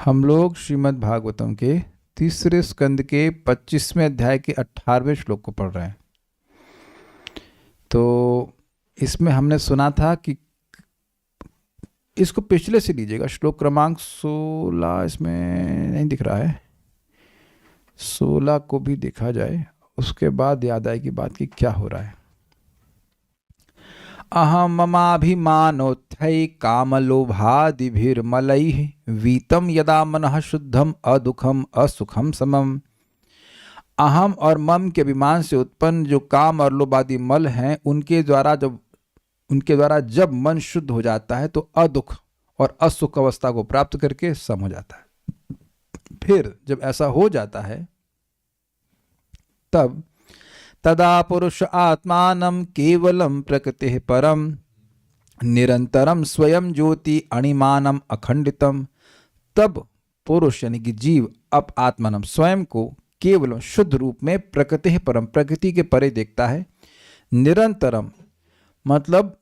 हम लोग श्रीमद् भागवतम के तीसरे स्कंद के 25वें अध्याय के 18वें श्लोक को पढ़ रहे हैं। तो इसमें हमने सुना था कि इसको पिछले से लीजिएगा, श्लोक क्रमांक 16 इसमें नहीं दिख रहा है, 16 को भी देखा जाए, उसके बाद याद आएगी बात कि क्या हो रहा है। अहम ममाभिमानोत्थै कामलोभादिभिर्मलैः वीतम यदा मनः शुद्धम अदुखम असुखम समम। अहम और मम के अभिमान से उत्पन्न जो काम और लोभादि मल हैं, उनके द्वारा जब मन शुद्ध हो जाता है तो अदुख और असुख अवस्था को प्राप्त करके सम हो जाता है। फिर जब ऐसा हो जाता है तब तदा पुरुष आत्मानं केवलम प्रकृति परम निरंतरम स्वयं ज्योति अणिमानम अखंडितम। तब पुरुष यानी कि जीव अप आत्मानम स्वयं को केवल शुद्ध रूप में प्रकृति परम प्रकृति के परे देखता है। निरंतरम मतलब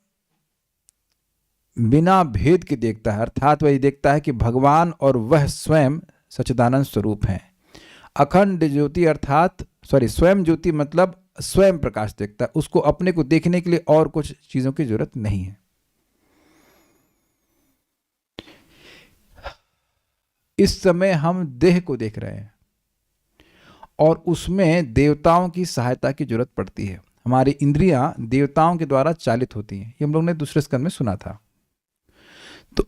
बिना भेद के देखता है, अर्थात वही देखता है कि भगवान और वह स्वयं सच्चिदानंद स्वरूप हैं। अखंड ज्योति अर्थात स्वयं ज्योति मतलब स्वयं प्रकाश देखता है, उसको अपने को देखने के लिए और कुछ चीजों की जरूरत नहीं है। इस समय हम देह को देख रहे हैं और उसमें देवताओं की सहायता की जरूरत पड़ती है। हमारी इंद्रियां देवताओं के द्वारा चालित होती हैं, ये हम लोग ने दूसरे स्कंद में सुना था। तो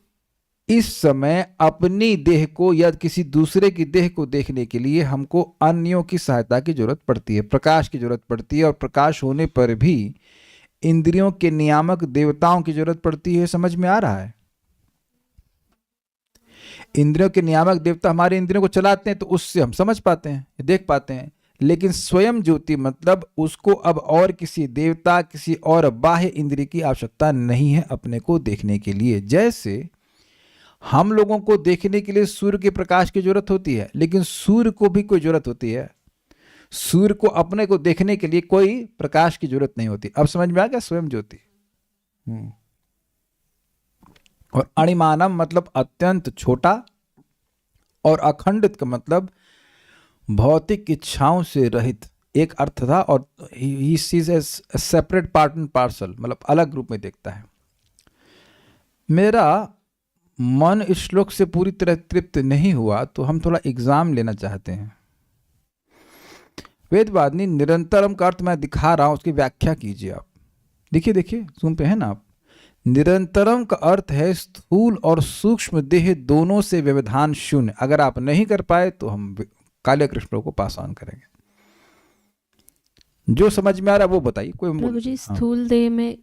इस समय अपनी देह को या किसी दूसरे की देह को देखने के लिए हमको अन्यों की सहायता की जरूरत पड़ती है, प्रकाश की जरूरत पड़ती है। और प्रकाश होने पर भी इंद्रियों के नियामक देवताओं की जरूरत पड़ती है। समझ में आ रहा है? इंद्रियों के नियामक देवता हमारे इंद्रियों को चलाते हैं, तो उससे हम समझ पाते हैं, देख पाते हैं। लेकिन स्वयं ज्योति मतलब उसको अब और किसी देवता, किसी और बाह्य इंद्रिय की आवश्यकता नहीं है अपने को देखने के लिए। जैसे हम लोगों को देखने के लिए सूर्य के प्रकाश की जरूरत होती है, लेकिन सूर्य को भी कोई जरूरत होती है? सूर्य को अपने को देखने के लिए कोई प्रकाश की जरूरत नहीं होती। अब समझ में आ गया? स्वयं ज्योति। और अणिमानम मतलब अत्यंत छोटा, और अखंडित का मतलब भौतिक इच्छाओं से रहित, एक अर्थ था। और he sees A separate part and parcel, मतलब अलग रूप में देखता है। मेरा मन इस श्लोक से पूरी तरह तृप्त नहीं हुआ, तो हम थोड़ा एग्जाम लेना चाहते हैं। वेदवादिनी निरंतरम का अर्थ मैं दिखा रहा हूं, उसकी व्याख्या कीजिए आप। देखिए सुन पे है ना आप। निरंतरम का अर्थ है स्थूल और सूक्ष्म देह दोनों से व्यवधान शून्य। अगर आप नहीं कर पाए तो हम काले कृष्ण को पास ऑन करेंगे। जो समझ में आ रहा है वो बताइए। कोई प्रभु जी, स्थूल देह में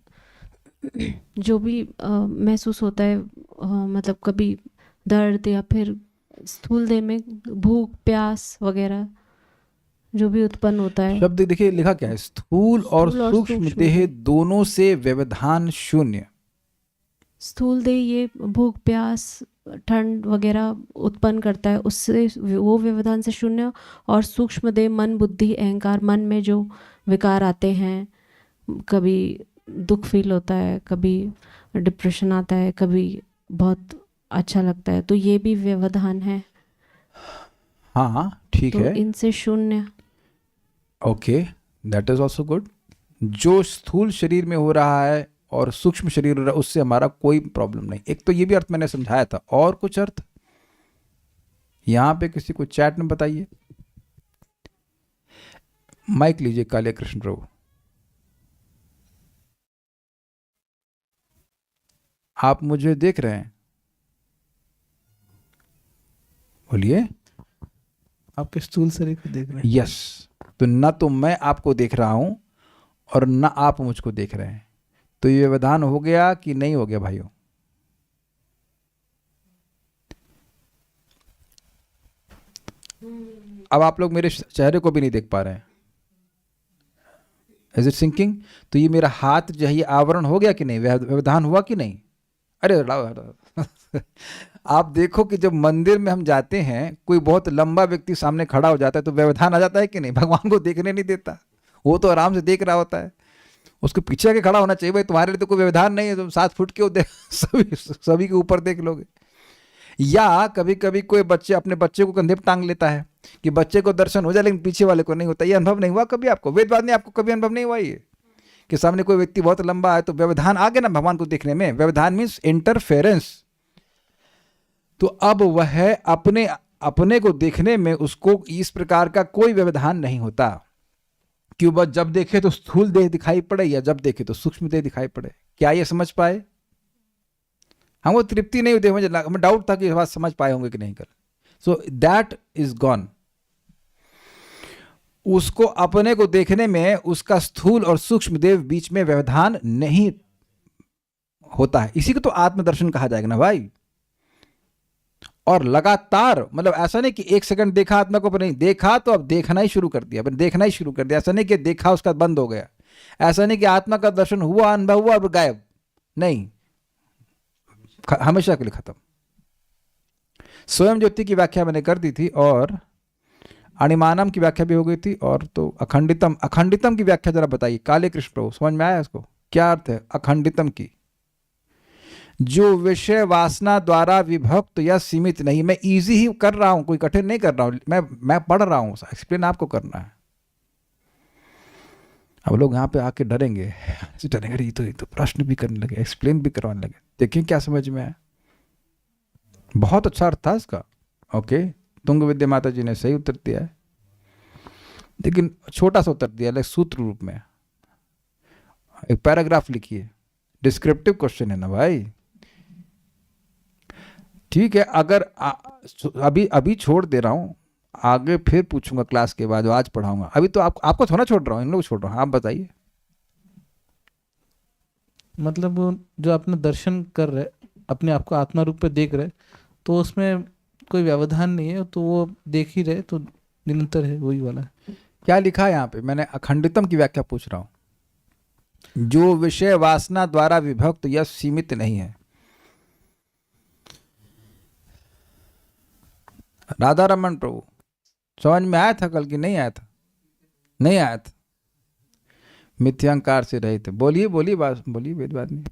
जो भी महसूस होता है, मतलब कभी दर्द या फिर स्थूल देह में भूख प्यास वगैरह जो भी उत्पन्न होता है। शब्द देखिए लिखा क्या है, स्थूल और सूक्ष्म देह दोनों से व्यवधान शून्य। स्थूल देह ये भूख प्यास ठंड वगैरह उत्पन्न करता है, उससे वो व्यवधान से शून्य। और सूक्ष्म देह मन बुद्धि अहंकार, मन में जो विकार आते हैं, कभी दुख फील होता है, कभी डिप्रेशन आता है, कभी बहुत अच्छा लगता है, तो ये भी व्यवधान है। हाँ ठीक तो है, इनसे शून्य। Okay, that is also good. जो स्थूल शरीर में हो रहा है और सूक्ष्म शरीर हो रहा है, उससे हमारा कोई प्रॉब्लम नहीं। एक तो ये भी अर्थ मैंने समझाया था, और कुछ अर्थ यहां पे किसी को चैट में बताइए। माइक लीजिए काले कृष्ण प्रभु। आप मुझे देख रहे हैं? बोलिए। आपके स्थूल शरीर को देख रहे हैं? यस। तो ना तो मैं आपको देख रहा हूं और ना आप मुझको देख रहे हैं, तो ये व्यवधान हो गया कि नहीं हो गया भाइयों? अब आप लोग मेरे चेहरे को भी नहीं देख पा रहे हैं। Is it sinking? तो ये मेरा हाथ जो है ये आवरण हो गया कि नहीं, व्यवधान हुआ कि नहीं? अरे आप देखो कि जब मंदिर में हम जाते हैं, कोई बहुत लंबा व्यक्ति सामने खड़ा हो जाता है तो व्यवधान आ जाता है कि नहीं? भगवान को देखने नहीं देता, वो तो आराम से देख रहा होता है। उसके पीछे आके खड़ा होना चाहिए, भाई तुम्हारे लिए तो कोई व्यवधान नहीं है, तुम 7 फुट के सभी के ऊपर देख लोगे। या कभी कभी कोई बच्चे अपने बच्चे को कंधे पर टांग लेता है कि बच्चे को दर्शन हो जाए, लेकिन पीछे वाले को नहीं होता। ये अनुभव नहीं हुआ कभी आपको? वेदवाद में आपको कभी अनुभव नहीं हुआ ये कि सामने कोई व्यक्ति बहुत लंबा है तो व्यवधान आ गया ना भगवान को देखने में? व्यवधान मीन्स इंटरफेरेंस। तो अब वह अपने को देखने में उसको इस प्रकार का कोई व्यवधान नहीं होता कि वह जब देखे तो स्थूल देह दिखाई पड़े या जब देखे तो सूक्ष्म देह दिखाई पड़े। क्या ये समझ पाए? हमको तृप्ति नहीं होती, हमें डाउट था कि बात समझ पाए होंगे कि नहीं कल। So that is gone. उसको अपने को देखने में उसका स्थूल और सूक्ष्म देव बीच में व्यवधान नहीं होता है। इसी को तो आत्मदर्शन कहा जाएगा ना भाई। और लगातार, मतलब ऐसा नहीं कि एक सेकंड देखा आत्मा को पर नहीं देखा तो अब देखना ही शुरू कर दिया, पर देखना ही शुरू कर दिया। ऐसा नहीं कि देखा उसका बंद हो गया। ऐसा नहीं कि आत्मा का दर्शन हुआ, अनुभव हुआ और गायब। नहीं, हमेशा के लिए खत्म। स्वयं ज्योति की व्याख्या मैंने कर दी थी और अणिमानम की व्याख्या भी हो गई थी। और तो अखंडितम की व्याख्या जरा बताइए काले कृष्ण प्रभु, समझ में आया इसको? क्या अर्थ है अखंडितम की? जो विषय वासना द्वारा विभक्त या सीमित नहीं। मैं इजी ही कर रहा हूं, कोई कठिन नहीं कर रहा हूं, मैं पढ़ रहा हूं, एक्सप्लेन आपको करना है। अब लोग यहाँ पे आके डरेंगे, डरेंगे ये तो प्रश्न भी करने लगे, एक्सप्लेन भी करवाने लगे। देखिए क्या समझ में आया। बहुत अच्छा अर्थ था इसका। ओके, तुंग विद्या माता जी ने सही उत्तर दिया है, लेकिन छोटा सा उत्तर दिया है सूत्र रूप में। एक पैराग्राफ लिखिए, डिस्क्रिप्टिव क्वेश्चन है ना भाई। ठीक है, अगर अभी छोड़ दे रहा हूं, आगे फिर पूछूंगा क्लास के बाद, आज पढ़ाऊंगा। अभी तो आपको थोड़ा छोड़ रहा हूं, इन लोग छोड़ रहा हूं। आप बताइए। मतलब वो जो अपना दर्शन कर रहे, अपने आप को आत्मा रूप में देख रहे, तो उसमें कोई व्यवधान नहीं है, तो वो देख ही रहे, तो निरंतर है, वही वाला है। क्या लिखा है यहाँ पे? मैंने अखंडितम की व्याख्या पूछ रहा हूं। जो विषय वासना द्वारा विभक्त या सीमित नहीं है। राधा रमन प्रभु, समझ में आया था कल की नहीं आया था? नहीं आया था। मिथ्यांकार से रहे थे। बोलिए वेदवाद में।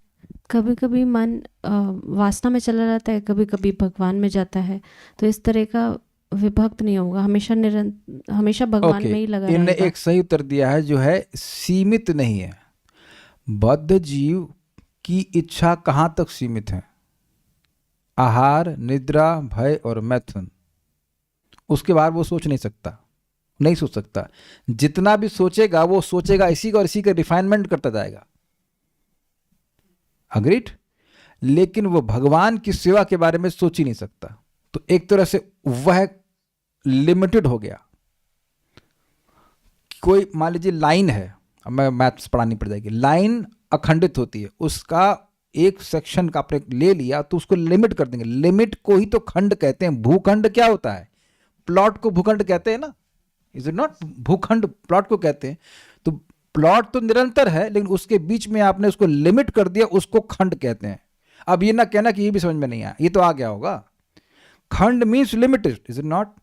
कभी कभी मन वासना में चला जाता है, कभी कभी भगवान में जाता है, तो इस तरह का विभक्त नहीं होगा, हमेशा भगवान में ही लगा रहेगा। इनने एक सही उत्तर दिया है जो है सीमित नहीं है। बद्ध जीव की इच्छा कहां तक सीमित है? आहार, निद्रा, भय और मैथुन। उसके बाद वो सोच नहीं सकता। जितना भी सोचेगा वो सोचेगा इसी का और इसी का रिफाइनमेंट करता जाएगा। अग्रीड? लेकिन वो भगवान की सेवा के बारे में सोच ही नहीं सकता। तो एक तरह से वह लिमिटेड हो गया। कोई मान लीजिए लाइन है, अब मैं मैथ्स पढ़ानी पड़ जाएगी। लाइन अखंडित होती है, उसका एक सेक्शन का आपने ले लिया तो उसको लिमिट कर देंगे। लिमिट को ही तो खंड कहते हैं। भूखंड क्या होता है? प्लॉट को भूखंड कहते हैं ना, इज इट नॉट? भूखंड प्लॉट को कहते हैं। तो प्लॉट तो निरंतर है, लेकिन उसके बीच में आपने उसको लिमिट कर दिया, उसको खंड कहते हैं। अब ये ना कहना कि ये भी समझ में नहीं आया, ये तो आ गया होगा। खंड means limited, is it not?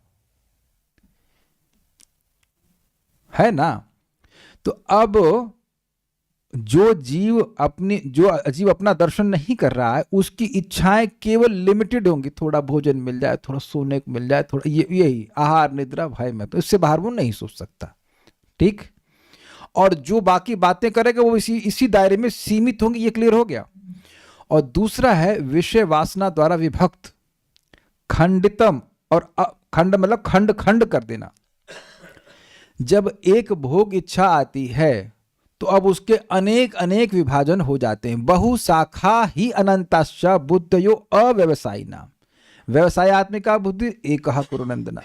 है ना? तो अब जो जीव अपना दर्शन नहीं कर रहा है, उसकी इच्छाएं केवल लिमिटेड होंगी। थोड़ा भोजन मिल जाए, थोड़ा सोने को मिल जाए, थोड़ा यही आहार, निद्रा, भय में, तो इससे बाहर वो नहीं सोच सकता। ठीक? और जो बाकी बातें करेगा वो इसी दायरे में सीमित होंगी। ये क्लियर हो गया? और दूसरा है विषय वासना द्वारा विभक्त, खंडितम। और खंड मतलब खंड खंड कर देना। जब एक भोग इच्छा आती है तो अब उसके अनेक अनेक विभाजन हो जाते हैं। बहु शाखा ही अनंताश्च बुद्धयो अव्यवसायिना। व्यवसायत्मिका बुद्धि एकः कुरुनंदना।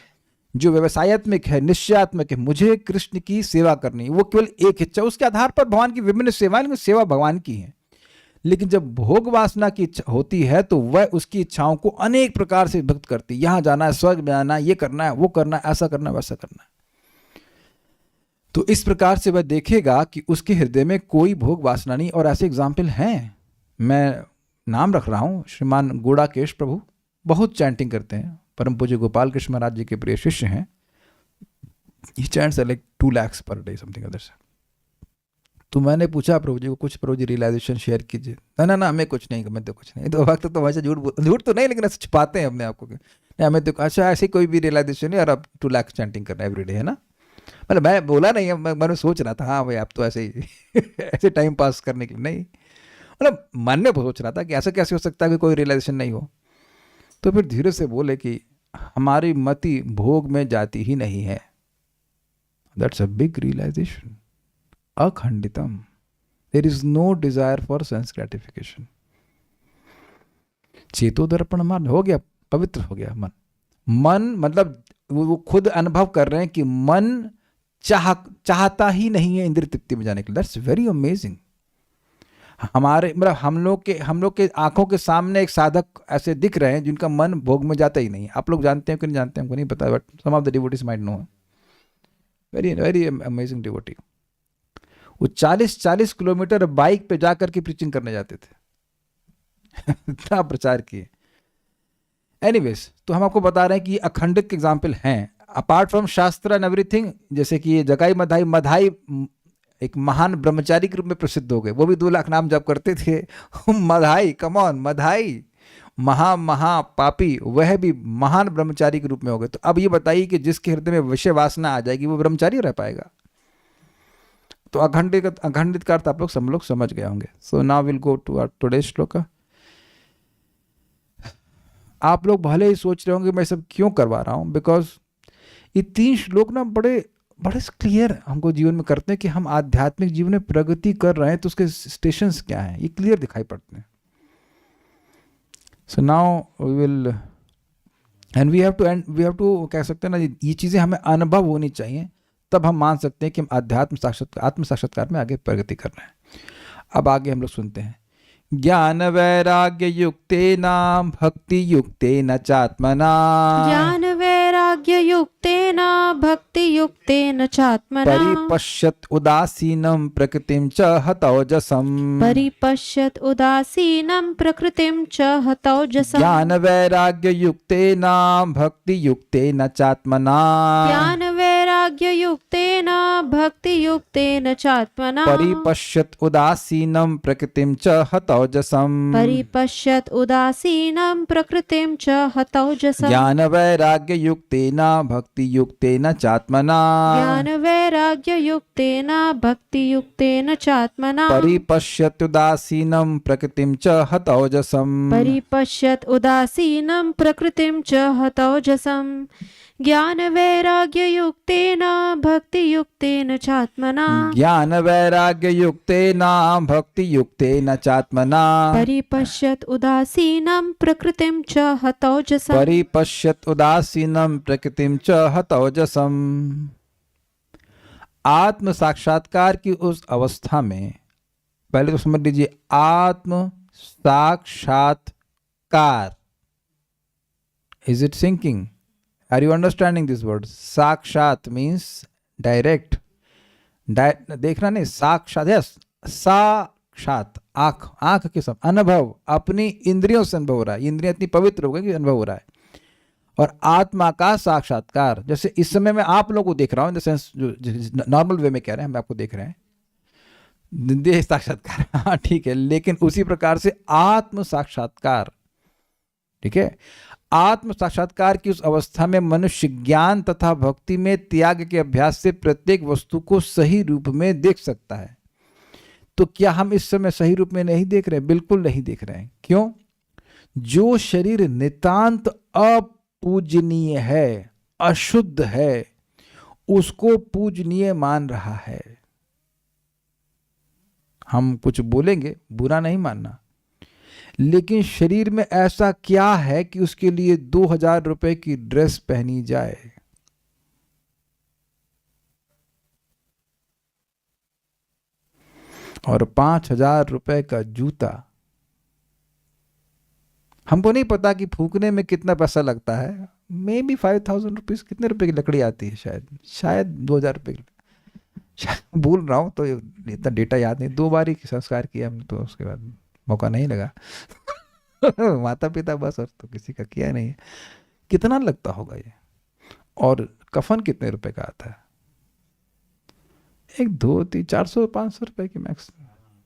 जो व्यवसायत्मिक है, निश्चयात्मक है, मुझे कृष्ण की सेवा करनी, वो केवल एक इच्छा, उसके आधार पर भगवान की विभिन्न सेवाएं, लेकिन सेवा भगवान की है। लेकिन जब भोग वासना की इच्छा होती है तो वह उसकी इच्छाओं को अनेक प्रकार से विभक्त करती है। यहां जाना है, स्वर्ग में जाना है, ये करना है, वो करना है, ऐसा करना है, वैसा करना है। तो इस प्रकार से वह देखेगा कि उसके हृदय में कोई भोग वासना नहीं। और ऐसे एग्जाम्पल हैं, मैं नाम रख रहा हूं, श्रीमान गोड़ाकेश प्रभु बहुत चैंटिंग करते हैं, परम पूज्य गोपाल कृष्ण महाराज जी के प्रिय शिष्य हैं। He chants like 2 lakhs per day, something other. तो मैंने पूछा प्रभु जी को, कुछ प्रभु जी रियलाइजेशन शेयर कीजिए। ना ना ना, हमें कुछ नहीं, हमें तो कुछ नहीं। तो वक्त तो वैसे झूठ तो नहीं, लेकिन ऐसे छिपाते हैं अपने आप को कि नहीं हमें तो, अच्छा ऐसी कोई भी रियलाइजेशन नहीं, और अब 2 लाख चैंटिंग करना एवरीडे, है ना। मतलब मैं बोला नहीं, मैंने सोच रहा था हाँ भाई आप तो ऐसे ही ऐसे टाइम पास करने के लिए नहीं, मतलब मन में सोच रहा था कि ऐसा कैसे हो सकता है कि कोई रियलाइजेशन नहीं हो। तो फिर धीरे से बोले कि हमारी मति भोग में जाती ही नहीं है। That's a big realization. अखंडितम, there is no desire for sense gratification. चेतोदर्पण मान हो गया, पवित्र हो गया मन। मन मतलब वो खुद अनुभव कर रहे हैं कि मन चाहता ही नहीं है इंद्रिय तृप्ति में जाने के लिए। That's very amazing. हमारे मतलब हम लोग के आंखों के सामने एक साधक ऐसे दिख रहे हैं जिनका मन भोग में जाता ही नहीं। आप लोग जानते हैं कि नहीं जानते हैं, हमको नहीं पता, but some of the devotees might know. Very very amazing devotee. वो 40-40 किलोमीटर बाइक पे जाकर के प्रीचिंग करने जाते थे इतना प्रचार किए। एनीवेज, तो हम आपको बता रहे हैं कि ये अखंडित के एग्जाम्पल हैं, अपार्ट फ्रॉम शास्त्र एंड एवरीथिंग। जैसे कि ये जगाई मधाई, मधाई एक महान ब्रह्मचारी के रूप में प्रसिद्ध हो गए, वो भी 2 लाख नाम जप करते थे मधाई, कम ऑन, मधाई महा पापी, वह भी महान ब्रह्मचारी के रूप में हो गए। तो अब ये बताइए कि जिसके हृदय में विषय वासना आ जाएगी वो ब्रह्मचारी रह पाएगा? तो अखंडित का अर्थ आप लोग सब लोग समझ गए होंगे। So now will go to our today's shloka. आप लोग भले ही सोच रहे होंगे मैं सब क्यों करवा रहा हूं, बिकॉज ये 3 श्लोक ना बड़े क्लियर हमको जीवन में करते हैं कि हम आध्यात्मिक जीवन में प्रगति कर रहे हैं तो उसके स्टेशंस क्या हैं, ये क्लियर दिखाई पड़ते हैं। So now we will end we have to कह सकते हैं ना, ये चीज़ें हमें अनुभव होनी चाहिए, तब हम मान सकते हैं कि हम आत्म साक्षात्कार में आगे प्रगति कर रहे हैं। अब आगे हम लोग सुनते हैं। ज्ञान वैराग्य युक्तेन भक्ति युक्तेन चात्मना, ज्ञान वैराग्य युक्तेन भक्ति युक्तेन चात्मना, परिपश्यत उदासीनं प्रकृतिं च हतौजसम्, परिपश्यत उदासीनं प्रकृतिं च हतौजसम्। ज्ञान वैराग्य युक्तेन भक्ति युक्तेन चात्मना, ज्ञान वैराग्य युक्तेन भक्ति युक्तेन चात्मना, परिपश्यत उदासीनं प्रकृतिं च हतौजसम्, परिपश्यत उदासीनं प्रकृतिं च हतौजसम्। ज्ञान वैराग्य युक्तेन भक्ति युक्तेन चात्मना, ज्ञान वैराग्य युक्तेन भक्ति युक्तेन चात्मना, परिपश्यत उदासीनं प्रकृतिं च हतौजसम्, परिपश्यत उदासीनं प्रकृतिं च हतौजसम्। ज्ञान वैराग्य युक्तेन भक्ति युक्तेन चात्मना, ज्ञान वैराग्य युक्तेन भक्ति युक्तेन चात्मना, परिपश्यत उदासीनं प्रकृतिं च हतौजसम्, परिपश्यत उदासीनं प्रकृतिं च हतौजसम्। आत्म साक्षात्कार की उस अवस्था में, पहले तो समझ लीजिए, आत्म साक्षात्कार, is it sinking? Are you understanding this word? साक्षात means direct. देखना नहीं, साक्षात, यस, साक्षात, आंख के सब अनुभव, अपनी इंद्रियों से अनुभव हो रहा है। इंद्रियां इतनी पवित्र हो गई कि अनुभव हो रहा है। और आत्मा का साक्षात्कार, जैसे इस समय मैं आप लोगों को देख रहा हूं, इन द सेंस जो नॉर्मल वे में कह रहे हैं, हम आपको देख रहे हैं, देह साक्षात्कार, हाँ ठीक है, लेकिन उसी प्रकार से आत्म साक्षात्कार, ठीक है। आत्म साक्षात्कार की उस अवस्था में मनुष्य ज्ञान तथा भक्ति में त्याग के अभ्यास से प्रत्येक वस्तु को सही रूप में देख सकता है। तो क्या हम इस समय सही रूप में नहीं देख रहे? बिल्कुल नहीं देख रहे हैं। क्यों? जो शरीर नितांत अपूजनीय है, अशुद्ध है, उसको पूजनीय मान रहा है। हम कुछ बोलेंगे, बुरा नहीं मानना, लेकिन शरीर में ऐसा क्या है कि उसके लिए 2000 रुपए की ड्रेस पहनी जाए? और 5000 रुपए का जूता। हमको नहीं पता कि फूकने में कितना पैसा लगता है, मे बी 5000 रुपीज, कितने रुपए की लकड़ी आती है, शायद 2000 रुपए की, भूल रहा हूं, तो इतना डेटा याद नहीं। 2 बार ही संस्कार किया हमने, तो उसके बाद मौका नहीं लगा माता पिता बस, और तो किसी का किया नहीं है। कितना लगता होगा ये? और कफन कितने रुपए का आता है? एक धोती 400-500 रुपए की मैक्स,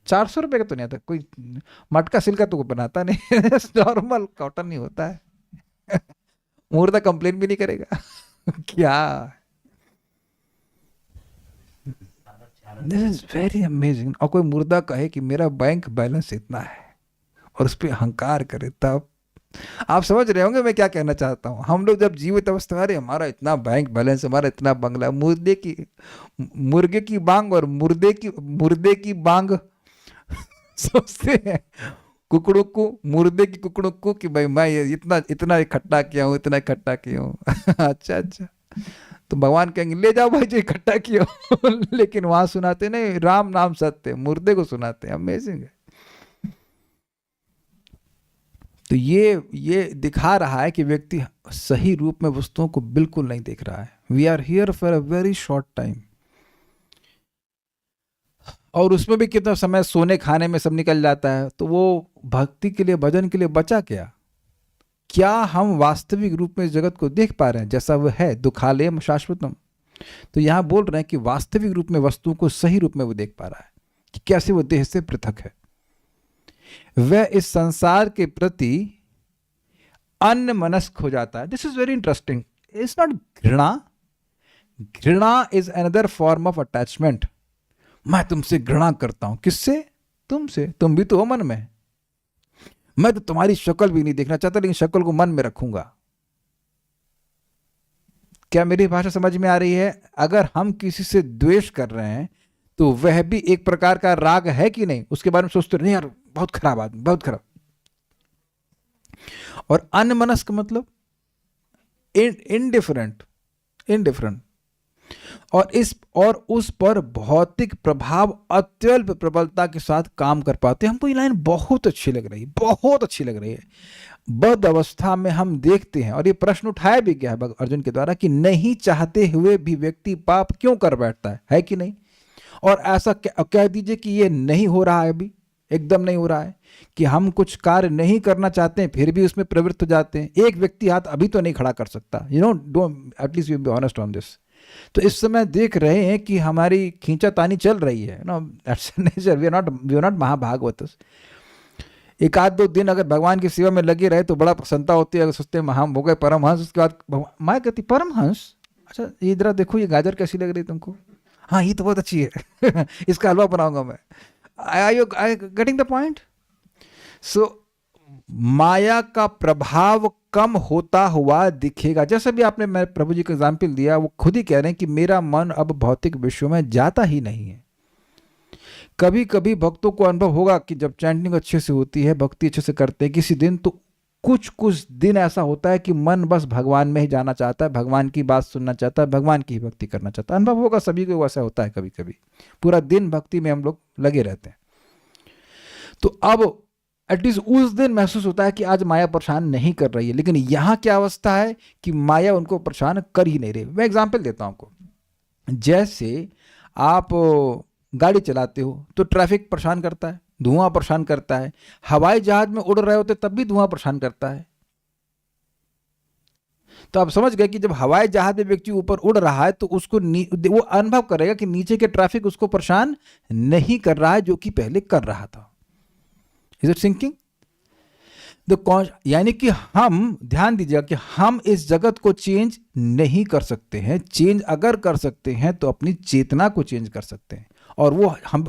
400 रुपए का तो नहीं आता, कोई मटका सिल्क का तो कोई बनाता नहीं नॉर्मल कॉटन ही होता है मुर्दा कंप्लेन भी नहीं करेगा क्या, दिस इज वेरी अमेजिंग। और कोई मुर्दा कहे कि मेरा बैंक बैलेंस इतना है और उस पर अहंकार करे, तब आप समझ रहे होंगे मैं क्या कहना चाहता हूँ। हम लोग जब जीवित अवस्था में, अरे हमारा इतना बैंक बैलेंस, हमारा इतना बंगला, मुर्गे की बांग और मुर्दे की बांग सोचते हैं कुकड़ुक्कू, मुर्दे की कुकड़ुक्कू कि भाई मैं ये इतना इकट्ठा किया हूँ, इतना इकट्ठा किया हूँ अच्छा, तो भगवान कहेंगे ले जाओ भाई जो इकट्ठा किया हो लेकिन वहां सुनाते नहीं, राम नाम सत्य, मुर्दे को सुनाते हैं। अमेजिंग है। तो ये दिखा रहा है कि व्यक्ति सही रूप में वस्तुओं को बिल्कुल नहीं देख रहा है। We are here for a very short time, और उसमें भी कितना समय सोने खाने में सब निकल जाता है, तो वो भक्ति के लिए, भजन के लिए बचा क्या? क्या हम वास्तविक रूप में इस जगत को देख पा रहे हैं जैसा वह है? दुखालयम शाश्वतम। तो यहाँ बोल रहे हैं कि वास्तविक रूप में वस्तुओं को सही रूप में वो देख पा रहा है कि कैसे वो देह से पृथक है। वह इस संसार के प्रति अन्यमनस्क हो जाता है। This is very interesting. It's not घृणा, घृणा is another form of attachment. मैं तुमसे घृणा करता हूं। किससे? तुमसे। तुम भी तो हो मन में। मैं तो तुम्हारी शक्ल भी नहीं देखना चाहता, लेकिन शक्ल को मन में रखूंगा। क्या मेरी भाषा समझ में आ रही है? अगर हम किसी से द्वेष कर रहे हैं तो वह भी एक प्रकार का राग है कि नहीं? उसके बारे में सोचते नहीं यार बहुत खराब आदमी, बहुत खराब। और अनमनस्क मतलब इनडिफरेंट, और उस पर भौतिक प्रभाव अत्यल्प प्रबलता के साथ काम कर पाते हैं। हमको ये लाइन बहुत अच्छी लग रही है, बहुत अच्छी लग रही है। बद अवस्था में हम देखते हैं, और ये प्रश्न उठाया भी गया है अर्जुन के द्वारा कि नहीं चाहते हुए भी व्यक्ति पाप क्यों कर बैठता है कि नहीं? और ऐसा कह दीजिए कि ये नहीं हो रहा है, अभी एकदम नहीं हो रहा है, कि हम कुछ कार्य नहीं करना चाहते हैं फिर भी उसमें प्रवृत्त हो जाते हैं। एक व्यक्ति हाथ अभी तो नहीं खड़ा कर सकता, don't at least you be honest on this. तो इस समय देख रहे हैं कि हमारी खींचातानी चल रही है, that's nature. We are not महाभागवत। एक आध 2 दिन अगर भगवान की सेवा में लगे रहे तो बड़ा प्रसन्नता होती है। अगर सोचते हैं हम हो गए परमहंस, उसके बाद माँ कहती परमहंस, अच्छा इधर देखो ये गाजर कैसी लग रही है तुमको? हाँ ये तो बहुत अच्छी है इसका हलवा बनाऊंगा मैं। I getting the point? So माया का प्रभाव कम होता हुआ दिखेगा। जैसे भी आपने मैं प्रभु जी का एग्जाम्पल दिया, वो खुद ही कह रहे हैं कि मेरा मन अब भौतिक विश्व में जाता ही नहीं है। कभी कभी भक्तों को अनुभव होगा कि जब चैंटिंग अच्छे से होती है, भक्ति अच्छे से करते हैं किसी दिन, तो कुछ दिन ऐसा होता है कि मन बस भगवान में ही जाना चाहता है, भगवान की बात सुनना चाहता है, भगवान की ही भक्ति करना चाहता है। अनुभव होगा सभी को, वैसा होता है। कभी कभी पूरा दिन भक्ति में हम लोग लगे रहते हैं, तो अब एटलीस्ट उस दिन महसूस होता है कि आज माया परेशान नहीं कर रही है। लेकिन यहां क्या अवस्था है कि माया उनको परेशान कर ही नहीं रही। मैं एग्जाम्पल देता हूं आपको। जैसे आप गाड़ी चलाते हो तो ट्रैफिक परेशान करता है, धुआं परेशान करता है। हवाई जहाज में उड़ रहे होते तब भी धुआं परेशान करता है। तो आप समझ गए कि जब हवाई जहाज में व्यक्ति ऊपर उड़ रहा है तो उसको वो अनुभव करेगा कि नीचे के ट्रैफिक उसको परेशान नहीं कर रहा है जो कि पहले कर रहा था। Is it sinking? यानी कि हम ध्यान दीजिएगा कि हम इस जगत को चेंज नहीं कर सकते हैं। चेंज अगर कर सकते हैं तो अपनी चेतना को चेंज कर सकते हैं, और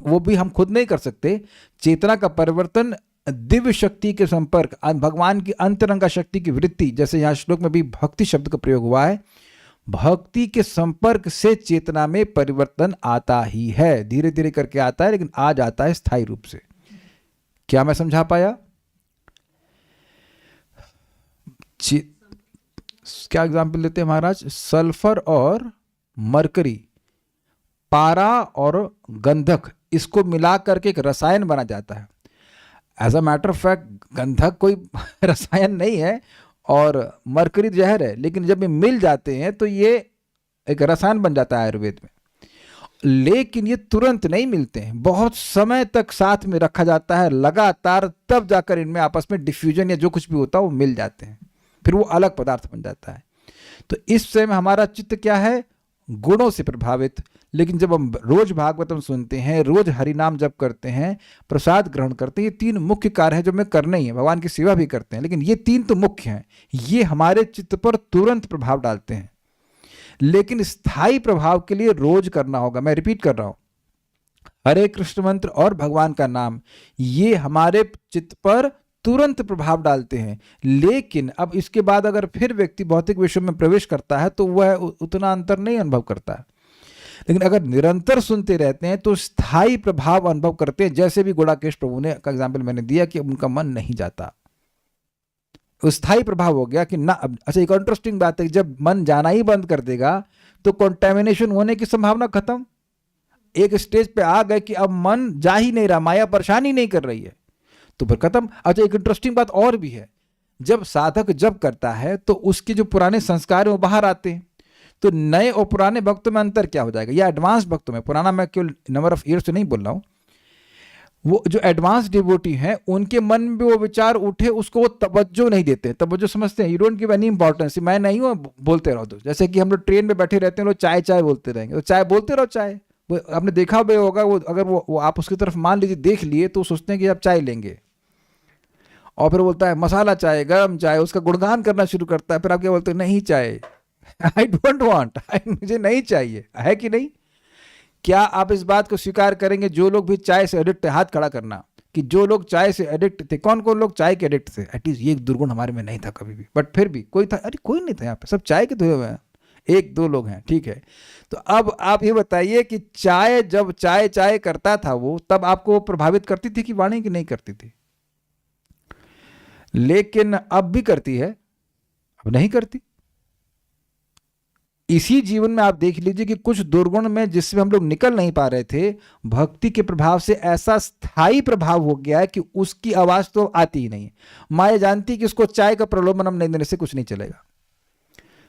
वो भी हम खुद नहीं कर सकते। चेतना का परिवर्तन दिव्य शक्ति के संपर्क, भगवान की अंतरंगा शक्ति की वृत्ति, जैसे यहाँ श्लोक में भी भक्ति शब्द का प्रयोग हुआ है, भक्ति के संपर्क से चेतना में परिवर्तन आता ही है। धीरे धीरे करके आता है, लेकिन आ जाता है स्थायी रूप से। क्या मैं समझा पाया? क्या एग्जाम्पल लेते हैं महाराज? सल्फर और मरकरी, पारा और गंधक, इसको मिला करके एक रसायन बना जाता है। As a matter of fact गंधक कोई रसायन नहीं है और मरकरी जहर है, लेकिन जब ये मिल जाते हैं तो ये एक रसायन बन जाता है आयुर्वेद में। लेकिन ये तुरंत नहीं मिलते हैं, बहुत समय तक साथ में रखा जाता है लगातार, तब जाकर इनमें आपस में डिफ्यूजन या जो कुछ भी होता है वो मिल जाते हैं, फिर वो अलग पदार्थ बन जाता है। तो इस समय हमारा चित्त क्या है? गुणों से प्रभावित, लेकिन जब हम रोज भागवतम सुनते हैं, रोज हरि नाम जप करते हैं, प्रसाद ग्रहण करते हैं, ये 3 मुख्य कार्य हैं जो हमें करने ही है। भगवान की सेवा भी करते हैं, लेकिन ये 3 तो मुख्य हैं। ये हमारे चित्त पर तुरंत प्रभाव डालते हैं, लेकिन स्थायी प्रभाव के लिए रोज करना होगा। मैं रिपीट कर रहा हूं, हरे कृष्ण मंत्र और भगवान का नाम, ये हमारे चित्त पर तुरंत प्रभाव डालते हैं। लेकिन अब इसके बाद अगर फिर व्यक्ति भौतिक विषयों में प्रवेश करता है तो वह उतना अंतर नहीं अनुभव करता है। लेकिन अगर निरंतर सुनते रहते हैं तो स्थायी प्रभाव अनुभव करते हैं। जैसे भी गुड़ाकेश प्रभु ने का एग्जाम्पल मैंने दिया कि उनका मन नहीं जाता, स्थायी प्रभाव हो गया कि ना। अच्छा, एक इंटरेस्टिंग बात है, जब मन जाना ही बंद कर देगा तो कंटेमिनेशन होने की संभावना खत्म। एक स्टेज पे आ गए कि अब मन जा ही नहीं रहा, माया परेशान ही नहीं कर रही है, तो फिर खत्म। अच्छा, एक इंटरेस्टिंग बात और भी है, जब साधक जब करता है तो उसके जो पुराने संस्कार हैं वो बाहर आते हैं। तो नए और पुराने भक्तों में अंतर क्या हो जाएगा, या एडवांस भक्तों में, पुराना मैं केवल नंबर ऑफ ईयर्स से नहीं बोल रहा हूं, वो जो एडवांस डिवोटी हैं उनके मन में वो विचार उठे, उसको वो तवज्जो नहीं देते। तवज्जो समझते हैं, you don't give any importance, मैं नहीं हूँ, बोलते रहो। तो जैसे कि हम लोग ट्रेन में बैठे रहते हैं, लोग चाय चाय बोलते रहेंगे, तो चाय बोलते रहो। चाय वो आपने देखा भी होगा, वो अगर वो आप उसकी तरफ मान लीजिए देख लिए तो सोचते हैं कि आप चाय लेंगे, और फिर बोलता है मसाला चाय, गरम चाय, उसका गुणगान करना शुरू करता है। फिर आप क्या बोलते हैं, नहीं चाय, आई डोंट वांट, मुझे नहीं चाहिए, है कि नहीं? क्या आप इस बात को स्वीकार करेंगे, जो लोग भी चाय से एडिक्ट है, हाथ खड़ा करना, कि जो लोग चाय से एडिक्ट थे, कौन कौन लोग चाय के एडिक्ट थे? एटलीस्ट ये दुर्गुण हमारे में नहीं था कभी भी, बट फिर भी कोई था? अरे कोई नहीं था यहाँ पे, सब चाय के धुए हुए हैं, 1-2 लोग हैं, ठीक है। तो अब आप ये बताइए कि चाय, जब चाय चाय करता था वो, तब आपको प्रभावित करती थी कि वाणी की नहीं करती थी? लेकिन अब भी करती है, अब नहीं करती। इसी जीवन में आप देख लीजिए कि कुछ दुर्गुण में जिससे हम लोग निकल नहीं पा रहे थे, भक्ति के प्रभाव से ऐसा स्थायी प्रभाव हो गया है कि उसकी आवाज तो आती ही नहीं है। माया जानती कि उसको चाय का प्रलोभन हम नहीं देने से कुछ नहीं चलेगा।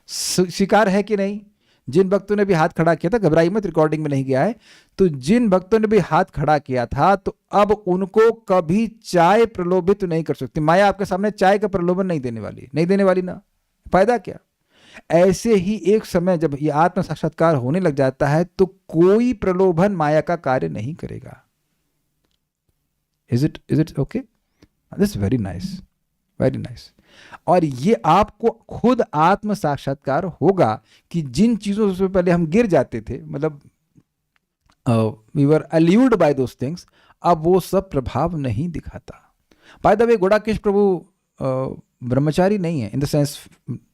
स्वीकार है कि नहीं? जिन भक्तों ने भी हाथ खड़ा किया था, घबराई मत, रिकॉर्डिंग में नहीं गया है, तो जिन भक्तों ने भी हाथ खड़ा किया था, तो अब उनको कभी चाय प्रलोभित नहीं कर सकती। माया आपके सामने चाय का प्रलोभन नहीं देने वाली, नहीं देने वाली ना, फायदा क्या? ऐसे ही एक समय जब ये आत्म साक्षात्कार होने लग जाता है तो कोई प्रलोभन माया का कार्य नहीं करेगा। Is it okay? This very nice, very nice. और ये आपको खुद आत्म साक्षात्कार होगा कि जिन चीजों से पहले हम गिर जाते थे, मतलब we were allured by those things, अब वो सब प्रभाव नहीं दिखाता। By the way, Gudakesh Prabhu ब्रह्मचारी नहीं है, इन द सेंस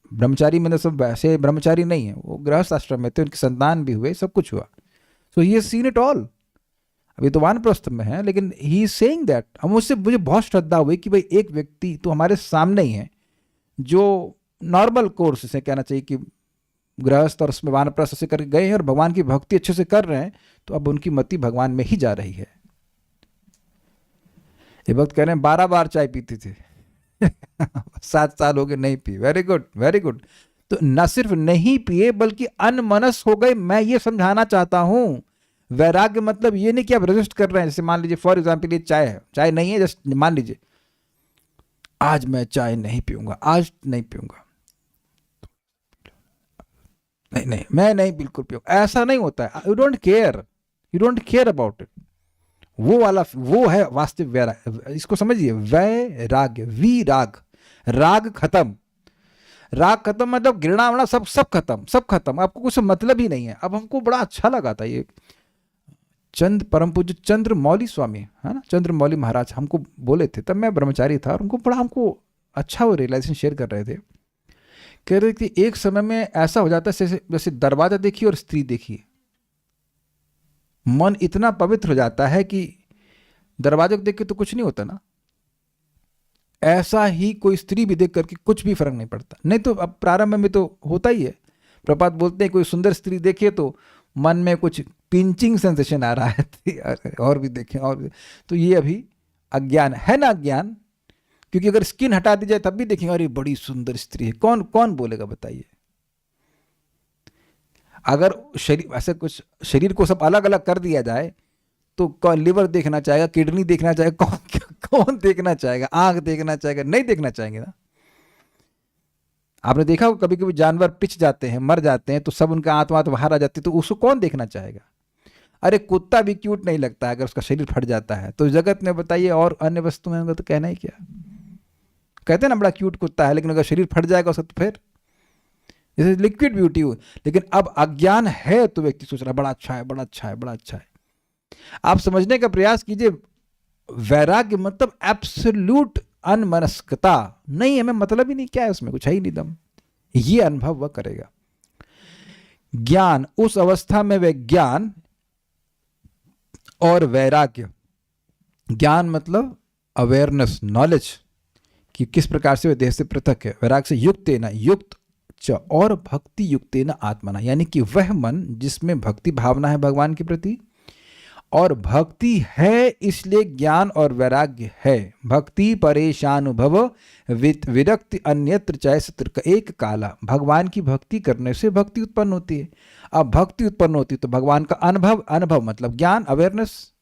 ब्रह्मचारी में सब वैसे ब्रह्मचारी नहीं है, वो गृहस्थ आश्रम में थे, उनके संतान भी हुए, सब कुछ हुआ। So he has seen it all. अभी तो वानप्रस्थ में है, लेकिन ही इज सेइंग दैट। हम उससे मुझे बहुत श्रद्धा हुई कि भाई एक व्यक्ति तो हमारे सामने ही है जो नॉर्मल कोर्स से कहना चाहिए कि गृहस्थ और उसमें वानप्रस्थ से करके गए हैं और भगवान की भक्ति अच्छे से कर रहे हैं, तो अब उनकी मति भगवान में ही जा रही है। ये भक्त कह रहे हैं 12 बार चाय पीते थे 7 साल हो गए नहीं P. Very good, very good. तो न सिर्फ नहीं पिए बल्कि अनमनस हो गए। मैं ये समझाना चाहता हूं, वैराग्य मतलब ये नहीं कि आप रेजिस्ट कर रहे हैं। जैसे मान लीजिए फॉर एग्जाम्पल ये चाय है, चाय नहीं है, जस्ट मान लीजिए आज मैं चाय नहीं पीऊंगा, आज नहीं पीऊंगा, नहीं मैं नहीं बिल्कुल पीऊंगा, ऐसा नहीं होता है। You don't care about it. वो वाला वो है वास्तविक वैराग। इसको समझिए, वैराग्य, विराग, राग खत्म। राग खत्म मतलब घृणा वृणा सब खत्म। आपको कुछ मतलब ही नहीं है। अब हमको बड़ा अच्छा लगा था ये परम पूज्य चंद्रमौली स्वामी है ना, चंद्रमौली महाराज हमको बोले थे, तब मैं ब्रह्मचारी था, और हमको अच्छा वो रियलाइजेशन शेयर कर रहे थे। कह रहे थे एक समय में ऐसा हो जाता है जैसे दरवाजा देखिए और स्त्री देखिए, मन इतना पवित्र हो जाता है कि दरवाजे को देख के तो कुछ नहीं होता ना, ऐसा ही कोई स्त्री भी देख करके कुछ भी फर्क नहीं पड़ता। नहीं तो अब प्रारंभ में तो होता ही है। प्रपात बोलते हैं कोई सुंदर स्त्री देखिए तो मन में कुछ पिंचिंग सेंसेशन आ रहा है और भी देखें और भी। तो ये अभी अज्ञान है ना, अज्ञान। क्योंकि अगर स्किन हटा दी जाए तब भी देखेंगे अरे बड़ी सुंदर स्त्री है, कौन बोलेगा बताइए। अगर शरीर ऐसे कुछ शरीर को सब अलग अलग कर दिया जाए तो कौन लिवर देखना चाहेगा, किडनी देखना चाहेगा, कौन देखना चाहेगा, आंख देखना चाहेगा? नहीं देखना चाहेंगे ना। आपने देखा कभी कभी जानवर पिच जाते हैं, मर जाते हैं, तो सब उनका आत्मा तो बाहर आ जाती है, तो उसको कौन देखना चाहेगा? अरे कुत्ता भी क्यूट नहीं लगता अगर उसका शरीर फट जाता है, तो जगत में बताइए और अन्य वस्तु में तो कहना ही क्या। कहते हैं ना बड़ा क्यूट कुत्ता है, लेकिन अगर शरीर फट जाएगा उसका तो फिर जैसे लिक्विड ब्यूटी हो। लेकिन अब अज्ञान है तो व्यक्ति सोच रहा है बड़ा अच्छा है, बड़ा अच्छा है, बड़ा अच्छा है। आप समझने का प्रयास कीजिए, वैराग्य मतलब एब्सोल्यूट अनमनस्कता नहीं, हमें मतलब ही नहीं क्या है उसमें, कुछ है ही नहीं दम। ये अनुभव वह करेगा। ज्ञान, उस अवस्था में वह ज्ञान और वैराग्य, ज्ञान मतलब अवेयरनेस, नॉलेज कि किस प्रकार से वह देह से पृथक है, वैराग्य से युक्तेन, युक्त च और भक्ति युक्तेन आत्मना, यानी कि वह मन जिसमें भक्ति भावना है भगवान के प्रति, और भक्ति है इसलिए ज्ञान और वैराग्य है। भक्ति परेशानुभव विरक्ति अन्यत्र चाहे सत्र एक काला, भगवान की भक्ति करने से भक्ति उत्पन्न होती है। अब भक्ति उत्पन्न होती है तो भगवान का अनुभव, अनुभव मतलब ज्ञान, अवेयरनेस।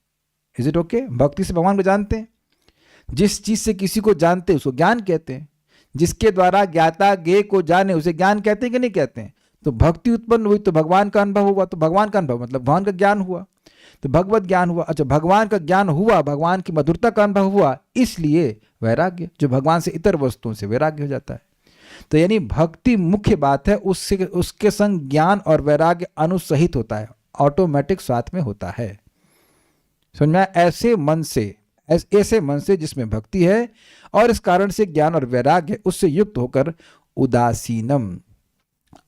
Is it okay? भक्ति से भगवान को जानते हैं। जिस चीज से किसी को जानते हैं उसको ज्ञान कहते हैं। जिसके द्वारा ज्ञाता ज्ञेय को जाने उसे ज्ञान कहते हैं कि नहीं कहते हैं? तो भक्ति उत्पन्न हुई तो भगवान का अनुभव हुआ, तो भगवान का अनुभव मतलब भगवान का ज्ञान हुआ, तो भगवत ज्ञान हुआ। अच्छा, भगवान का ज्ञान हुआ, भगवान की मधुरता का अनुभव हुआ, इसलिए वैराग्य, जो भगवान से इतर वस्तुओं से वैराग्य हो जाता है। तो यानी भक्ति मुख्य बात है, उससे उसके संग ज्ञान और वैराग्य अनुसहित होता है, ऑटोमेटिक साथ में होता है। समझ में? ऐसे मन से जिसमें भक्ति है और इस कारण से ज्ञान और वैराग्य उससे युक्त होकर उदासीनम,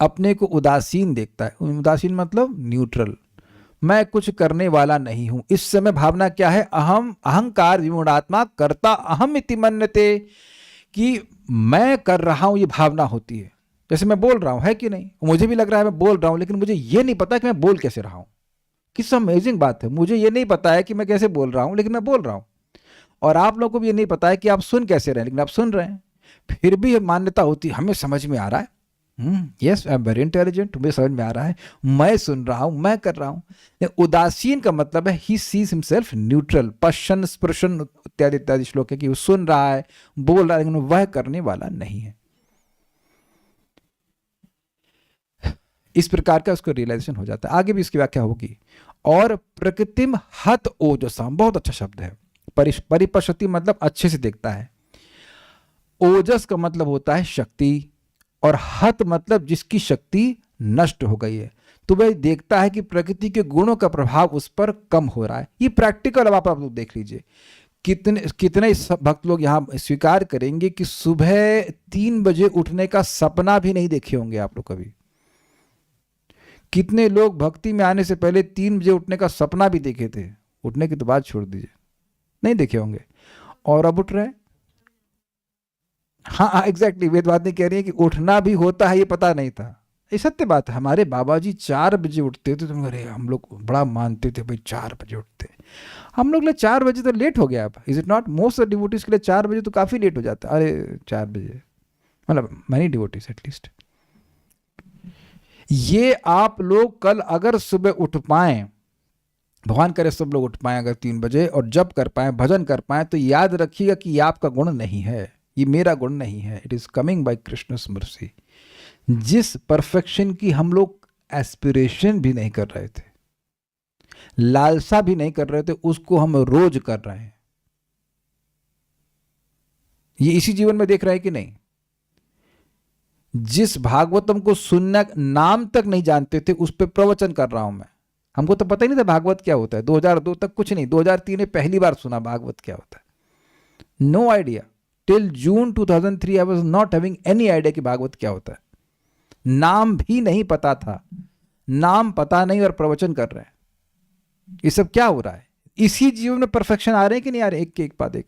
अपने को उदासीन देखता है। उदासीन मतलब न्यूट्रल, मैं कुछ करने वाला नहीं हूं। इस समय भावना क्या है? अहम, अहंकार विमूढ़ात्मा कर्ता अहम इति मन्यते, कि मैं कर रहा हूं, ये भावना होती है। जैसे मैं बोल रहा हूं, है कि नहीं? मुझे भी लग रहा है मैं बोल रहा हूं, लेकिन मुझे ये नहीं पता कि मैं बोल कैसे रहा हूं। किस अमेजिंग बात है, मुझे ये नहीं पता है कि मैं कैसे बोल रहा हूं, लेकिन मैं बोल रहा हूं। और आप लोगों को भी ये नहीं पता है कि आप सुन कैसे रहे हैं, लेकिन आप सुन रहे हैं। फिर भी मान्यता होती है हमें समझ में आ रहा है, yes I am very intelligent, मुझे समझ में आ रहा है, मैं सुन रहा हूं, मैं कर रहा हूं। उदासीन का मतलब है ही सीज हिमसेल्फ न्यूट्रल। पश्चन स्पृशन इत्यादि इत्यादि श्लोक है कि वो सुन रहा है, बोल रहा है, लेकिन वह करने वाला नहीं है। इस प्रकार का उसको रियलाइजेशन हो जाता है। आगे भी इसकी व्याख्या होगी। और प्रकृतिम हत ओजसा, बहुत अच्छा शब्द है। परिपश्यति मतलब अच्छे से देखता है। ओजस का मतलब होता है शक्ति, और हत मतलब जिसकी शक्ति नष्ट हो गई है। तो वह देखता है कि प्रकृति के गुणों का प्रभाव उस पर कम हो रहा है। ये प्रैक्टिकल, अब आप लोग देख लीजिए, कितने भक्त लोग यहाँ स्वीकार करेंगे कि सुबह 3 बजे उठने का सपना भी नहीं देखे होंगे आप लोग कभी। कितने लोग भक्ति में आने से पहले 3 बजे उठने का सपना भी देखे थे, उठने की तो बात छोड़ दीजिए, नहीं देखे होंगे, और अब उठ रहे हैं। हाँ एग्जैक्टली, वेदवादिनी कह रही है कि उठना भी होता है ये पता नहीं था। ये सत्य बात है। हमारे बाबा जी 4 बजे उठते थे, तो अरे हम लोग बड़ा मानते थे भाई 4 बजे उठते। हम लोग लिए 4 बजे तो लेट हो गया। अब is it not? Most of devotees के लिए 4 बजे तो काफी लेट हो जाता है। अरे 4 बजे, मतलब मैनी डिवोटीज एटलीस्ट। ये आप लोग कल अगर सुबह उठ पाए, भगवान करे सब लोग उठ पाए अगर 3 बजे, और जब कर पाए, भजन कर पाए, तो याद रखिएगा कि ये आपका गुण नहीं है, ये मेरा गुण नहीं है। It is coming by Krishna's mercy. जिस परफेक्शन की हम लोग एस्पिरेशन भी नहीं कर रहे थे, लालसा भी नहीं कर रहे थे, उसको हम रोज कर रहे हैं। ये इसी जीवन में देख रहे हैं कि नहीं? जिस भागवतम को सुनना नाम तक नहीं जानते थे, उस पर प्रवचन कर रहा हूं मैं। हमको तो पता ही नहीं था भागवत क्या होता है। 2002 तक कुछ नहीं, 2003 में पहली बार सुना भागवत क्या होता है। No idea. Till June 2003 I was not having any idea कि भागवत क्या होता है। नाम भी नहीं पता था, नाम पता नहीं और प्रवचन कर रहे हैं। ये सब क्या हो रहा है? इसी जीवन में परफेक्शन आ रहे हैं कि नहीं आ रहे? एक के एक बाद एक।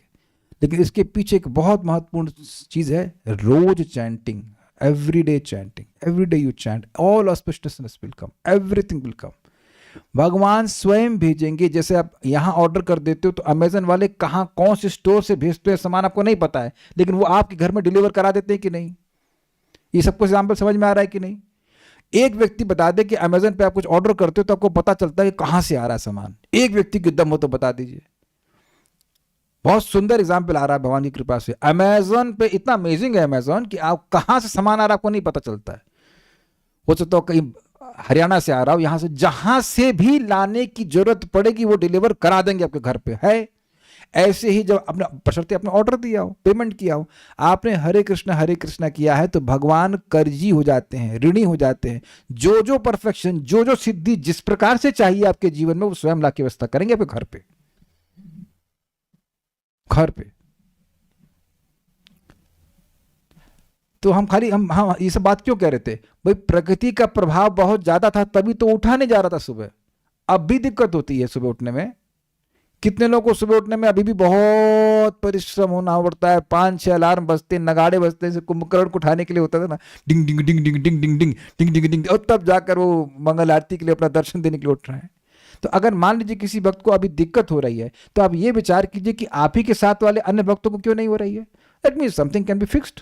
लेकिन इसके पीछे एक बहुत महत्वपूर्ण चीज है, रोज chanting, everyday chanting. Every day you chant, all auspiciousness will come, everything will come. भगवान स्वयं भेजेंगे। जैसे आप यहां ऑर्डर कर देते हो तो अमेजन वाले कहां कौन से स्टोर से भेजते हैं सामान आपको नहीं पता है, लेकिन वो आपके घर में डिलीवर करा देते हैं कि नहीं? ये सबको एग्जाम्पल समझ में आ रहा है कि नहीं? एक व्यक्ति बता दे कि अमेजन पे आप कुछ ऑर्डर करते हो तो आपको पता चलता है कि कहां से आ रहा है सामान। एक व्यक्ति की दम हो तो बता दीजिए। बहुत सुंदर एग्जाम्पल आ रहा है भगवान की कृपा से। अमेजन पे इतना अमेजिंग है अमेजन कि आप कहां से सामान आ रहा है आपको नहीं पता चलता है। हो सकता है कहीं हरियाणा से आ रहा हूं, यहां से जहां से भी लाने की जरूरत पड़ेगी वो डिलीवर करा देंगे आपके घर पे। है ऐसे ही जब अपने बशर्ते आपने ऑर्डर दिया हो, पेमेंट किया हो, आपने हरे कृष्णा किया है तो भगवान कर्जी हो जाते हैं, ऋणी हो जाते हैं। जो जो परफेक्शन, जो जो सिद्धि जिस प्रकार से चाहिए आपके जीवन में, वो स्वयं ला की व्यवस्था करेंगे आपके घर पे। घर पे तो हम खाली हम ये सब बात क्यों कह रहे थे भाई? प्रकृति का प्रभाव बहुत ज्यादा था तभी तो उठा नहीं जा रहा था सुबह। अब भी दिक्कत होती है सुबह उठने में। कितने लोगों को सुबह उठने में अभी भी बहुत परिश्रम होना पड़ता है। 5-6 अलार्म बजते, नगाड़े बजते, जैसे कुंभकर्ण को उठाने के लिए होता था ना, डिंग डिंग डिंग डिंग डिंग डिंग डिंग डिंग डिंग डिंग, और तब जाकर वो मंगल आरती के लिए, अपना दर्शन देने के लिए उठ रहे हैं। तो अगर मान लीजिए किसी भक्त को अभी दिक्कत हो रही है तो आप ये विचार कीजिए कि आप ही के साथ वाले अन्य भक्तों को क्यों नहीं हो रही है। That means something can be fixed.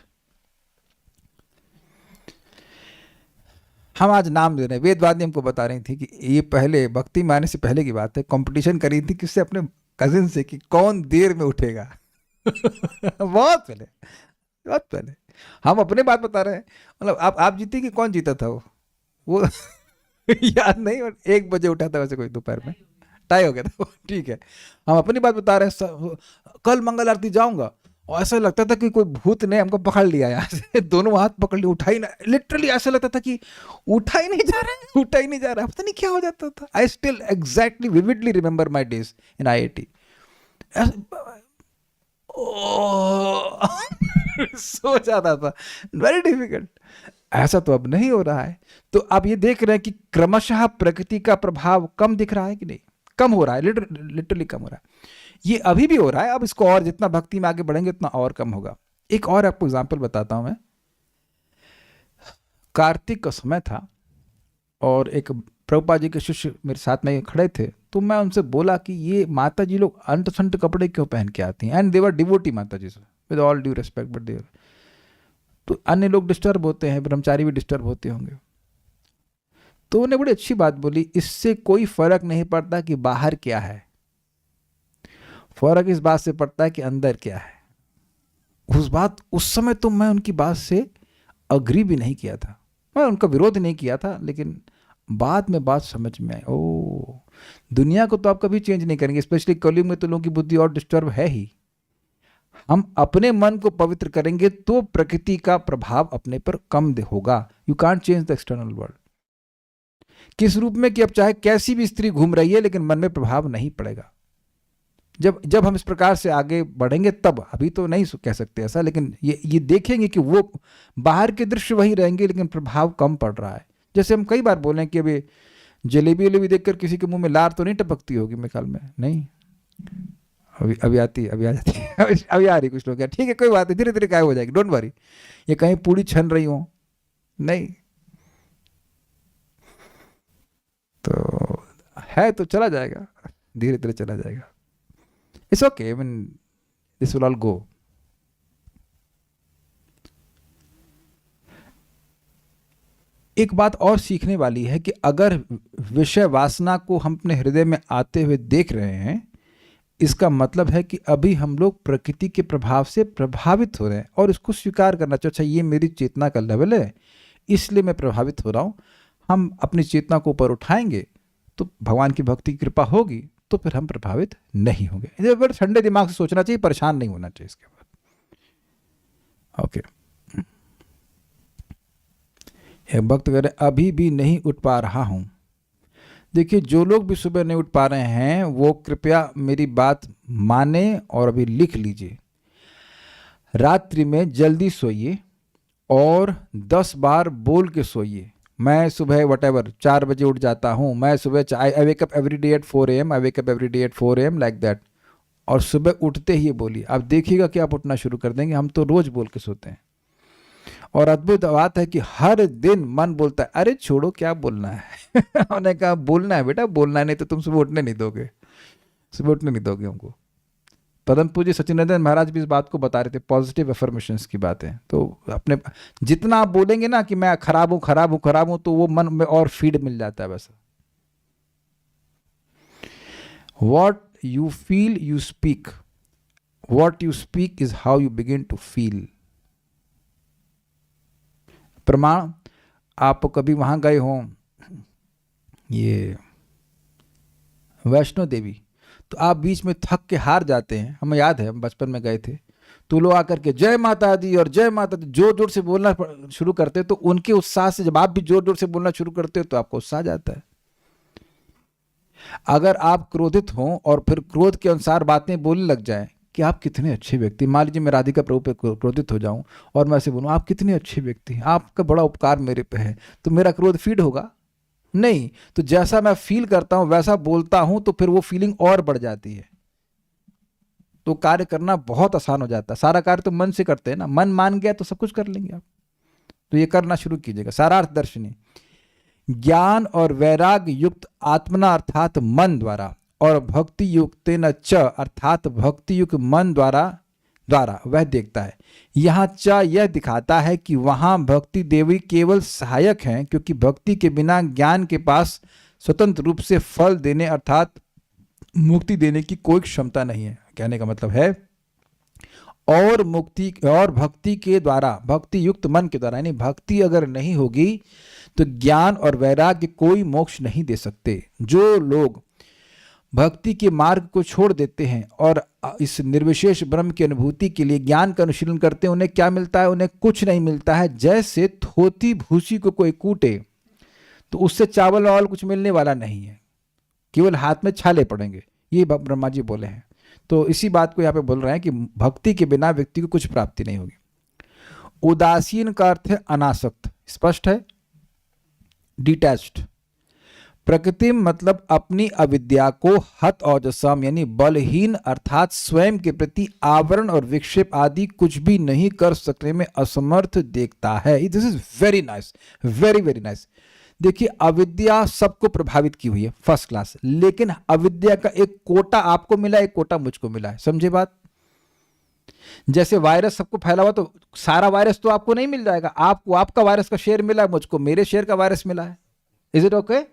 हम आज नाम दे रहे हैं। वेदवादी हमको बता रही थी कि ये पहले भक्ति में आने से पहले की बात है, कंपटीशन करी थी किससे, अपने कजिन से, कि कौन देर में उठेगा। बहुत पहले, बहुत पहले। हम अपने बात बता रहे हैं, मतलब आप जीती कि कौन जीता था वो याद नहीं। 1 बजे उठा था वैसे कोई दोपहर में, टाई हो गया था। ठीक है, हम अपनी बात बता रहे हैं। कल मंगल आरती जाऊंगा और ऐसा लगता था कि कोई भूत ने हमको पकड़ लिया यहाँ से, दोनों हाथ पकड़ लिए, उठा ही ना। लिटरली ऐसा लगता था कि उठा ही नहीं जा रहा, उठा ही नहीं जा रहा, पता नहीं क्या हो जाता था। I still exactly vividly remember my days in IIT। सो जाता था, वेरी डिफिकल्ट। ऐसा तो अब नहीं हो रहा है। तो आप ये देख रहे हैं कि क्रमशः प्रकृति का प्रभाव कम दिख रहा है कि नहीं? कम हो रहा है, लिटरली कम हो रहा है। ये अभी भी हो रहा है, अब इसको और जितना भक्ति में आगे बढ़ेंगे उतना और कम होगा। एक और आपको एग्जांपल बताता हूं मैं। कार्तिक का समय था और एक प्रभुपाद जी के शिष्य मेरे साथ में खड़े थे, तो मैं उनसे बोला कि ये माता जी लोग अंट संट कपड़े क्यों पहन के आती हैं? एंड देवर डिवोटी माता जी से, with all due respect, but देवर। तो अन्य लोग डिस्टर्ब होते हैं, ब्रह्मचारी भी डिस्टर्ब होते होंगे। तो उन्हें बड़ी अच्छी बात बोली, इससे कोई फर्क नहीं पड़ता कि बाहर क्या है, फर्क इस बात से पड़ता है कि अंदर क्या है। उस समय तो मैं उनकी बात से अग्री भी नहीं किया था, मैं उनका विरोध नहीं किया था, लेकिन बाद में बात समझ में आई। ओ, दुनिया को तो आप कभी चेंज नहीं करेंगे, स्पेशली कलयुग में तो लोगों की बुद्धि और डिस्टर्ब है ही। हम अपने मन को पवित्र करेंगे तो प्रकृति का प्रभाव अपने पर कम होगा। You can't change the external world. किस रूप में कि अब चाहे कैसी भी स्त्री घूम रही है, लेकिन मन में प्रभाव नहीं पड़ेगा। जब हम इस प्रकार से आगे बढ़ेंगे तब, अभी तो नहीं कह सकते ऐसा, लेकिन ये देखेंगे कि वो बाहर के दृश्य वही रहेंगे लेकिन प्रभाव कम पड़ रहा है। जैसे हम कई बार बोले कि अभी जलेबी वलेबी देखकर किसी के मुंह में लार तो नहीं टपकती होगी, मेरे ख्याल में नहीं, अभी आती है, अभी आ जाती है, अभी आ रही कुछ लोग। ठीक है, कोई बात नहीं, धीरे धीरे गायब हो जाएगी, डोंट वरी। ये कहीं पूरी छन रही हो नहीं, तो है तो चला जाएगा, धीरे धीरे चला जाएगा। It's okay, I mean this will all go. एक बात और सीखने वाली है कि अगर विषय वासना को हम अपने हृदय में आते हुए देख रहे हैं, इसका मतलब है कि अभी हम लोग प्रकृति के प्रभाव से प्रभावित हो रहे हैं, और इसको स्वीकार करना चाहिए। अच्छा, ये मेरी चेतना का लेवल है, इसलिए मैं प्रभावित हो रहा हूँ। हम अपनी चेतना को ऊपर उठाएंगे तो भगवान की भक्ति की कृपा होगी, तो फिर हम प्रभावित नहीं होंगे। इसे बड़े ठंडे दिमाग से सोचना चाहिए, परेशान नहीं होना चाहिए इसके बाद। ओके, एक भक्त कह रहे अभी भी नहीं उठ पा रहा हूं। देखिए, जो लोग भी सुबह नहीं उठ पा रहे हैं वो कृपया मेरी बात माने और अभी लिख लीजिए। रात्रि में जल्दी सोइए और 10 बार बोल के सोइए, मैं सुबह व्हाटएवर 4 बजे उठ जाता हूँ, मैं सुबह I wake up every day at 4 AM, I wake up every day at 4 AM, like that. और सुबह उठते ही बोलिए, आप देखिएगा कि आप उठना शुरू कर देंगे। हम तो रोज बोल के सोते हैं, और अद्भुत बात है कि हर दिन मन बोलता है अरे छोड़ो क्या बोलना है। उन्होंने कहा बोलना है बेटा, बोलना है, नहीं तो तुम सुबह उठने नहीं दोगे, सुबह उठने नहीं दोगे हमको। परम पूज्य सच्चिदानंद महाराज भी इस बात को बता रहे थे, पॉजिटिव अफर्मेशंस की बातें। तो अपने जितना आप बोलेंगे ना कि मैं खराब हूं खराब हूं खराब हूं, तो वो मन में और फीड मिल जाता है वैसा। What you feel you speak, what you speak is how you begin to feel. प्रमाण, आप कभी वहां गए हों ये वैष्णो देवी, तो आप बीच में थक के हार जाते हैं। हमें याद है हम बचपन में गए थे, तो लोग आकर के जय माता दी और जय माता दी जोर जोर से बोलना शुरू करते, तो उनके उत्साह से जब आप भी जोर जोर से बोलना शुरू करते हो तो आपको उत्साह जाता है। अगर आप क्रोधित हों और फिर क्रोध के अनुसार बातें बोलने लग जाएं कि आप कितने अच्छे व्यक्ति, मान लीजिए मैं राधिका प्रभु पे क्रोधित हो जाऊं और मैं ऐसे बोलूं आप कितने अच्छे व्यक्ति हैं, आपका बड़ा उपकार मेरे पे है, तो मेरा क्रोध फीड होगा नहीं। तो जैसा मैं फील करता हूं वैसा बोलता हूं, तो फिर वो फीलिंग और बढ़ जाती है, तो कार्य करना बहुत आसान हो जाता है। सारा कार्य तो मन से करते हैं ना, मन मान गया तो सब कुछ कर लेंगे आप। तो ये करना शुरू कीजिएगा। सारार्थ दर्शनी, ज्ञान और वैराग्य युक्त आत्मना अर्थात मन द्वारा और भक्ति युक्त न च अर्थात भक्ति युक्त मन द्वारा वह देखता है। यहाँ च यह दिखाता है कि वहाँ भक्ति देवी केवल सहायक हैं, क्योंकि भक्ति के बिना ज्ञान के पास स्वतंत्र रूप से फल देने अर्थात मुक्ति देने की कोई क्षमता नहीं है। कहने का मतलब है और मुक्ति और भक्ति के द्वारा, भक्ति युक्त मन के द्वारा, यानी भक्ति अगर नहीं होगी तो ज्ञान और वैराग्य कोई मोक्ष नहीं दे सकते। जो लोग भक्ति के मार्ग को छोड़ देते हैं और इस निर्विशेष ब्रह्म की अनुभूति के लिए ज्ञान का अनुशीलन करते हैं, उन्हें क्या मिलता है? उन्हें कुछ नहीं मिलता है। जैसे थोती भूसी को कोई कूटे तो उससे चावल वावल कुछ मिलने वाला नहीं है, केवल हाथ में छाले पड़ेंगे। ये ब्रह्मा जी बोले हैं। तो इसी बात को यहाँ पे बोल रहे हैं कि भक्ति के बिना व्यक्ति को कुछ प्राप्ति नहीं होगी। उदासीन का अर्थ है अनासक्त, स्पष्ट है, डिटैच्ड। प्रकृतिम मतलब अपनी अविद्या को हत औजसम यानी बलहीन अर्थात स्वयं के प्रति आवरण और विक्षेप आदि कुछ भी नहीं कर सकने में असमर्थ देखता है। This is very nice, very very nice. देखिए, अविद्या सबको प्रभावित की हुई है, फर्स्ट क्लास, लेकिन अविद्या का एक कोटा आपको मिला, एक कोटा मुझको मिला है। समझे बात? जैसे वायरस सबको फैला हुआ तो सारा वायरस तो आपको नहीं मिल जाएगा, आपको आपका वायरस का शेयर मिला है, मुझको मेरे शेयर का वायरस मिला है। Is it okay?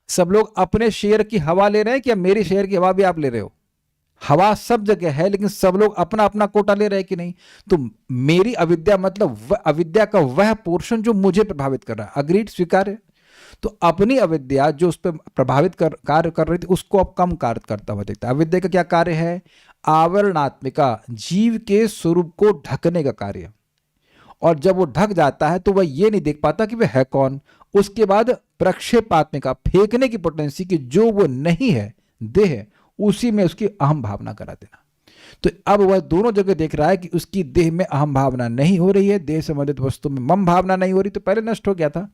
सब लोग अपने शेयर की हवा ले रहे हैं, क्या मेरे शेयर की हवा भी आप ले रहे हो? हवा सब जगह है, लेकिन सब लोग अपना अपना कोटा ले रहे हैं कि नहीं? तो मेरी अविद्या मतलब अविद्या का वह पोर्शन जो मुझे प्रभावित कर रहा है। अग्रीड, स्वीकार्य? तो अपनी अविद्या जो उस पर प्रभावित कार्य कर रही थी उसको अब कम कार्य करता हुआ देखता है। अविद्या का क्या कार्य है? आवरणात्मिका, जीव के स्वरूप को ढकने का कार्य। और जब वो ढक जाता है तो वह ये नहीं देख पाता कि वह है कौन। उसके बाद प्रक्षेपात्मिका, फेंकने की पोटेंसी की जो वो नहीं है, देह, उसी में उसकी अहम भावना करा देना। तो अब वह दोनों जगह देख रहा है कि उसकी देह में अहम भावना नहीं हो रही है, देह संबंधित वस्तु में मम भावना नहीं हो रही, तो पहले नष्ट हो गया था।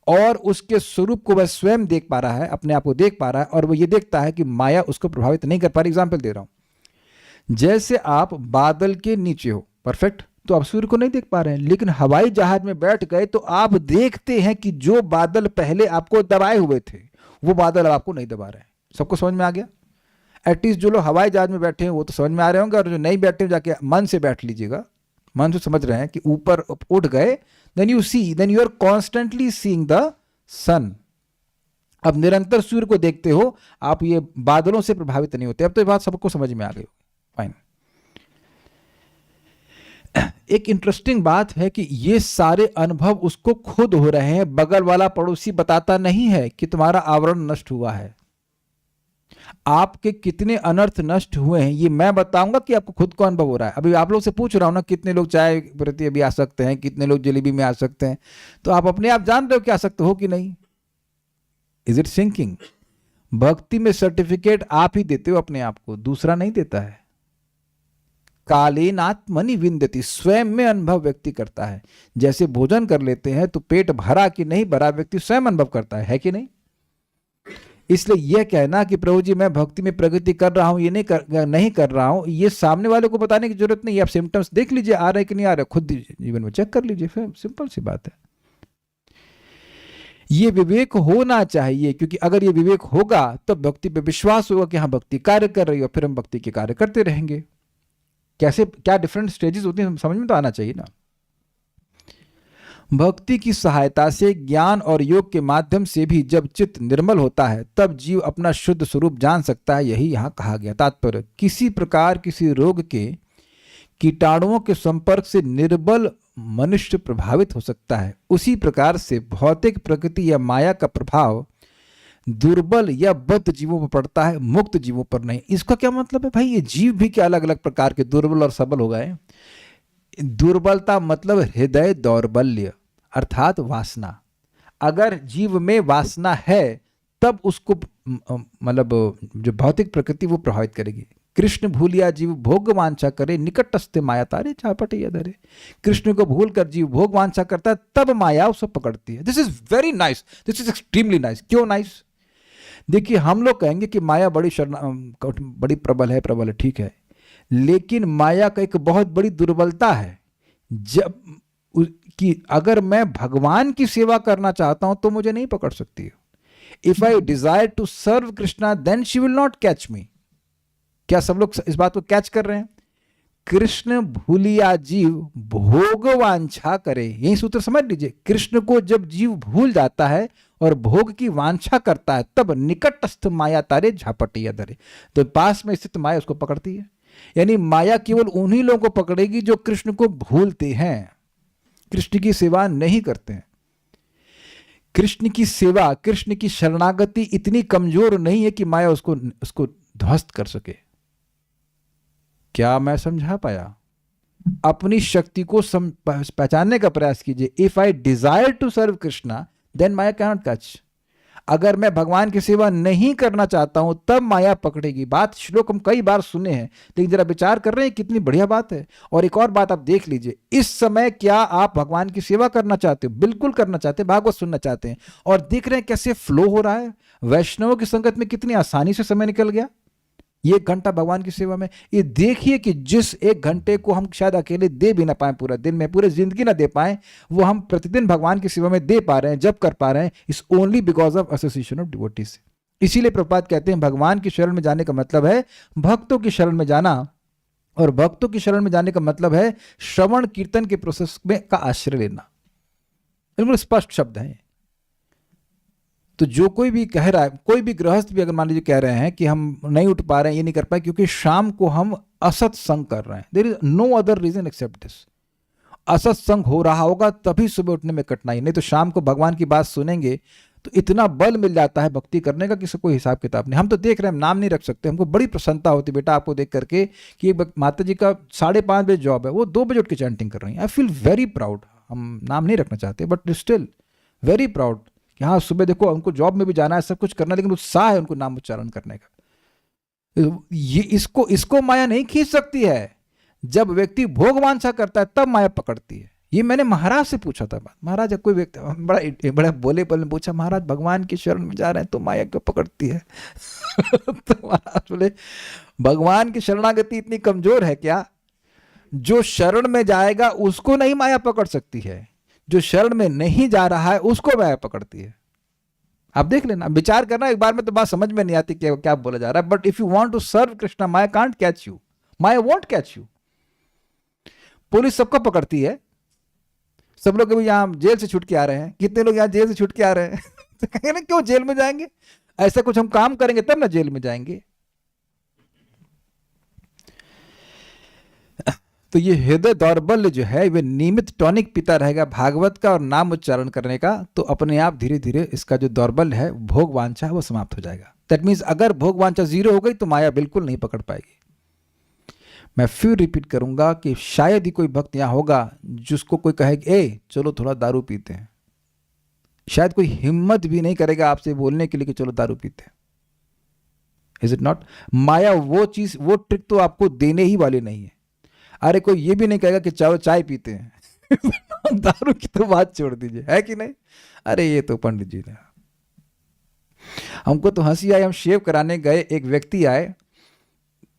और उसके स्वरूप को वह स्वयं देख पा रहा है, अपने आप को देख पा रहा है, और वह ये देखता है कि माया उसको प्रभावित नहीं कर पा रही। एग्जाम्पल दे रहा हूं, जैसे आप बादल के नीचे हो, परफेक्ट, तो आप सूर्य को नहीं देख पा रहे हैं, लेकिन हवाई जहाज में बैठ गए तो आप देखते हैं कि जो बादल पहले आपको दबाए हुए थे वो बादल अब आपको नहीं दबा रहे हैं। सबको समझ में आ गया? एटलीस्ट जो लोग हवाई जहाज में बैठे हैं वो तो समझ में आ रहे होंगे, और जो नहीं बैठे जाके मन से बैठ लीजिएगा, मन से समझ रहे हैं कि ऊपर उठ गए, then you see, then you are constantly seeing the sun. अब निरंतर सूर्य को देखते हो, आप ये बादलों से प्रभावित नहीं होते। अब तो ये बात सबको समझ में आ गई। फाइन। एक इंटरेस्टिंग बात है कि ये सारे अनुभव उसको खुद हो रहे हैं, बगल वाला पड़ोसी बताता नहीं है कि तुम्हारा आवरण नष्ट हुआ है। आपके कितने अनर्थ नष्ट हुए हैं ये मैं बताऊंगा कि आपको खुद को अनुभव हो रहा है। अभी आप लोग से पूछ रहा हूं ना, कितने लोग चाय प्रति अभी आ सकते हैं, कितने लोग जलेबी में आ सकते हैं, तो आप अपने आप जान रहे हो कि आ सकते हो कि नहीं? Is it sinking? भक्ति में सर्टिफिकेट आप ही देते हो अपने आप को, दूसरा नहीं देता है। कालेन आत्मनि विंदति, स्वयं में अनुभव व्यक्ति करता है। जैसे भोजन कर लेते हैं तो पेट भरा कि नहीं भरा व्यक्ति स्वयं अनुभव करता है कि नहीं? इसलिए यह कहना कि प्रभु जी मैं भक्ति में प्रगति कर रहा हूं, ये नहीं कर रहा हूं, ये सामने वाले को बताने की जरूरत नहीं है। आप सिम्टम्स देख लीजिए, आ रहे कि नहीं आ रहे, खुद जीवन में चेक कर लीजिए, फिर सिंपल सी बात है। ये विवेक होना चाहिए, क्योंकि अगर ये विवेक होगा तो भक्ति पे विश्वास होगा कि हाँ भक्ति कार्य कर रही है, फिर हम भक्ति के कार्य करते रहेंगे। कैसे, क्या डिफरेंट स्टेजेस होती हैं समझ में तो आना चाहिए ना। भक्ति की सहायता से, ज्ञान और योग के माध्यम से भी जब चित्त निर्मल होता है तब जीव अपना शुद्ध स्वरूप जान सकता है। यही यहां कहा गया। तात्पर्य, किसी प्रकार किसी रोग के कीटाणुओं के संपर्क से निर्बल मनुष्य प्रभावित हो सकता है, उसी प्रकार से भौतिक प्रकृति या माया का प्रभाव दुर्बल या बद्ध जीवों पर पड़ता है, मुक्त जीवों पर नहीं। इसका क्या मतलब है भाई? ये जीव भी क्या अलग अलग प्रकार के दुर्बल और सबल हो गए? दुर्बलता मतलब हृदय दौर्बल्य अर्थात वासना। अगर जीव में वासना है तब उसको मतलब जो भौतिक प्रकृति वो प्रभावित करेगी। कृष्ण भूलिया जीव भोग वांछा करे, निकटस्थ माया तारे चापटे अधरे। कृष्ण को भूल कर जीव भोग वांछा करता है तब माया उसे पकड़ती है। This is very nice, this is extremely nice. क्यों नाइस? देखिए, हम लोग कहेंगे कि माया बड़ी प्रबल है, ठीक है, लेकिन माया का एक बहुत बड़ी दुर्बलता है जब कि अगर मैं भगवान की सेवा करना चाहता हूं तो मुझे नहीं पकड़ सकती है। If I desire to serve Krishna then she will not catch me. क्या सब लोग इस बात को कैच कर रहे हैं? कृष्ण भूलिया जीव भोग वांछा करे, यही सूत्र समझ लीजिए। कृष्ण को जब जीव भूल जाता है और भोग की वांछा करता है तब निकटस्थ माया तारे झापटिया धरे, तो पास में स्थित माया उसको पकड़ती है। यानी माया केवल उन्हीं लोगों को पकड़ेगी जो कृष्ण को भूलते हैं, कृष्ण की सेवा नहीं करते हैं। कृष्ण की सेवा, कृष्ण की शरणागति इतनी कमजोर नहीं है कि माया उसको ध्वस्त कर सके। क्या मैं समझा पाया? अपनी शक्ति को पहचानने का प्रयास कीजिए। If I desire to serve Krishna then Maya can not catch. अगर मैं भगवान की सेवा नहीं करना चाहता हूं तब माया पकड़ेगी। बात श्लोक हम कई बार सुने हैं, लेकिन जरा विचार कर रहे हैं कितनी बढ़िया बात है। और एक और बात आप देख लीजिए, इस समय क्या आप भगवान की सेवा करना चाहते हो? बिल्कुल करना चाहते हैं, भागवत सुनना चाहते हैं, और देख रहे हैं कैसे फ्लो हो रहा है। वैष्णवों की संगत में कितनी आसानी से समय निकल गया, ये 1 घंटा भगवान की सेवा में। ये देखिए कि जिस 1 घंटे को हम शायद अकेले दे भी ना पाए पूरा दिन में, पूरी जिंदगी ना दे पाए, वो हम प्रतिदिन भगवान की सेवा में दे पा रहे हैं, जब कर पा रहे हैं, इस only because of association of devotees. इसीलिए प्रभुपाद कहते हैं भगवान की शरण में जाने का मतलब है भक्तों की शरण में जाना, और भक्तों की शरण में जाने का मतलब है श्रवण कीर्तन के प्रोसेस में का आश्रय लेना। बिल्कुल स्पष्ट शब्द है। तो जो कोई भी कह रहा है, कोई भी गृहस्थ भी अगर मान लीजिए कह रहे हैं कि हम नहीं उठ पा रहे हैं, ये नहीं कर पाए क्योंकि शाम को हम असत्संग कर रहे हैं, there is no other reason except this. असत्संग हो रहा होगा तभी सुबह उठने में कठिनाई, नहीं तो शाम को भगवान की बात सुनेंगे तो इतना बल मिल जाता है भक्ति करने का, किसी कोई हिसाब किताब नहीं। हम तो देख रहे हैं, नाम नहीं रख सकते, हमको बड़ी प्रसन्नता होती है बेटा आपको देख करके कि एक माता जी का 5:30 बजे जॉब है, वो 2 बजे उठ के चैंटिंग कर रही हैं। I feel very proud. हम नाम नहीं रखना चाहते बट स्टिल वेरी प्राउड कि हाँ सुबह देखो उनको जॉब में भी जाना है, सब कुछ करना है, लेकिन उत्साह है उनको नाम उच्चारण करने का। ये इसको माया नहीं खींच सकती है। जब व्यक्ति भोग वांछा करता है तब माया पकड़ती है। ये मैंने महाराज से पूछा था बात। महाराज कोई व्यक्ति बड़ा बोले पूछा, महाराज भगवान की शरण में जा रहे हैं तो माया क्यों पकड़ती है? तो महाराज बोले भगवान की शरणागति इतनी कमजोर है क्या? जो शरण में जाएगा उसको नहीं माया पकड़ सकती है, जो शरण में नहीं जा रहा है उसको माया पकड़ती है। आप देख लेना, विचार करना, एक बार में तो बात समझ में नहीं आती क्या बोला जा रहा है। But if you want to serve Krishna Maya can't catch you, Maya won't catch you. Police सबको पकड़ती है, सब लोग अभी यहां जेल से छूट के आ रहे हैं, कितने लोग यहां जेल से छूट के आ रहे हैं? तो कहेंगे ना क्यों जेल में जाएंगे, ऐसा कुछ हम काम करेंगे तब ना जेल में जाएंगे। तो ये हृदय दौर्बल्य जो है वे नियमित टॉनिक पीता रहेगा भागवत का और नाम उच्चारण करने का, तो अपने आप धीरे धीरे इसका जो दौर्बल्य है भोग वांछा है वो समाप्त हो जाएगा। दैट मीन्स अगर भोग वांछा 0 हो गई तो माया बिल्कुल नहीं पकड़ पाएगी। मैं फिर रिपीट करूंगा कि शायद ही कोई भक्त यहां होगा जिसको कोई कहे ए चलो थोड़ा दारू पीते हैं। शायद कोई हिम्मत भी नहीं करेगा आपसे बोलने के लिए कि चलो दारू पीते हैं। Is it not? माया वो चीज, वो ट्रिक तो आपको देने ही वाली नहीं है। अरे कोई ये भी नहीं कहेगा कि चलो चाय पीते हैं। दारू की तो बात छोड़ दीजिए, है कि नहीं? अरे ये तो पंडित जी ने, हमको तो हंसी आई। हम शेव कराने गए, एक व्यक्ति आए,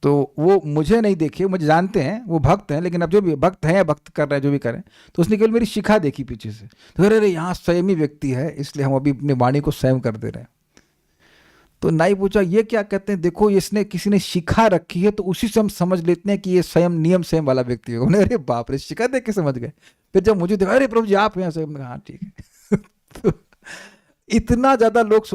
तो वो मुझे नहीं देखे, मुझे जानते हैं, वो भक्त हैं, लेकिन अब जो भी भक्त हैं या भक्त कर रहे हैं जो भी करें, तो उसने केवल मेरी शिखा देखी पीछे से, तो अरे यहाँ संयमी व्यक्ति है इसलिए हम अभी अपनी वाणी को संयम कर दे रहे हैं। तो नाई पूछा ये क्या कहते हैं? देखो इसने किसी ने शिखा रखी है तो उसी से हम समझ लेते हैं कि ये स्वयं नियम संयम वाला व्यक्ति है। उन्हें अरे बाप रे, शिखा देख के समझ गए। फिर जब मुझे देखा, अरे प्रभु जी आप यहाँ से, हाँ ठीक है। तो इतना ज्यादा लोग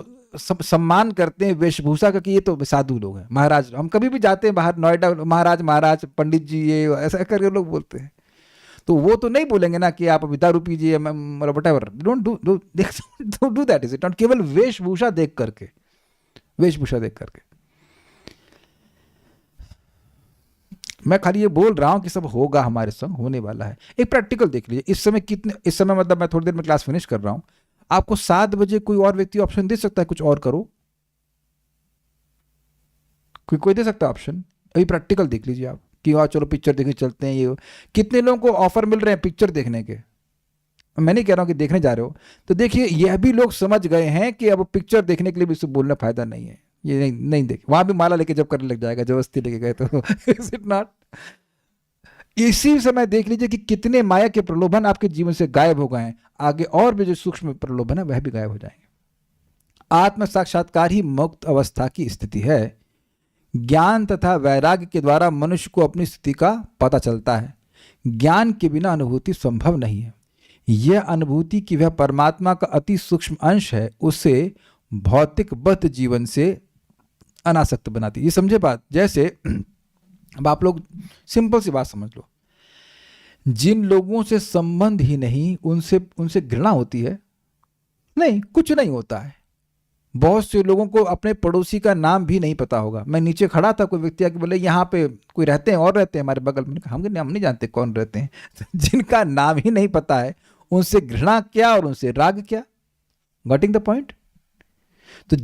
सम्मान करते हैं वेशभूषा का कि ये तो साधु लोग हैं, महाराज। हम कभी भी जाते हैं बाहर नोएडा, महाराज महाराज पंडित जी, ये ऐसा करके लोग बोलते हैं। तो वो तो नहीं बोलेंगे ना कि आप अभी दारू पीजिए, मतलब whatever, don't do that is it not. केवल वेशभूषा देख करके, वेशभूषा देख करके। मैं खाली ये बोल रहा हूं कि सब होगा, हमारे संग होने वाला है। एक प्रैक्टिकल देख लीजिए, इस समय मतलब मैं थोड़ी देर में क्लास फिनिश कर रहा हूं, आपको 7 बजे कोई और व्यक्ति ऑप्शन दे सकता है कुछ और करो? कोई दे सकता है ऑप्शन? अभी प्रैक्टिकल देख लीजिए आप कि आओ चलो पिक्चर देखने चलते हैं। ये कितने लोगों को ऑफर मिल रहे हैं पिक्चर देखने के? मैं नहीं कह रहा हूं कि देखने जा रहे हो, तो देखिए यह भी लोग समझ गए हैं कि अब पिक्चर देखने के लिए भी इससे बोलना फायदा नहीं है। ये नहीं देख, वहां भी माला लेके जब करने लग जाएगा, जबरदस्ती लेके गए तो इज इट नॉट? इसी समय देख लीजिए कि कितने माया के प्रलोभन आपके जीवन से गायब हो गए हैं। आगे और भी जो सूक्ष्म प्रलोभन है वह भी गायब हो जाएंगे। आत्म साक्षात्कार ही मुक्त अवस्था की स्थिति है। ज्ञान तथा वैराग्य के द्वारा मनुष्य को अपनी स्थिति का पता चलता है। ज्ञान के बिना अनुभूति संभव नहीं है। यह अनुभूति कि वह परमात्मा का अति सूक्ष्म अंश है, उसे भौतिक बद्ध जीवन से अनासक्त बनाती है। ये समझे बात? जैसे अब आप लोग सिंपल सी बात समझ लो, जिन लोगों से संबंध ही नहीं उनसे घृणा होती है? नहीं, कुछ नहीं होता है। बहुत से लोगों को अपने पड़ोसी का नाम भी नहीं पता होगा। मैं नीचे खड़ा था, कोई व्यक्ति आके बोले यहाँ पे कोई रहते हैं और रहते हैं हमारे बगल में। हम नहीं जानते कौन रहते हैं। जिनका नाम ही नहीं पता है उनसे घृणा क्या और उनसे राग क्या? Getting the point? तो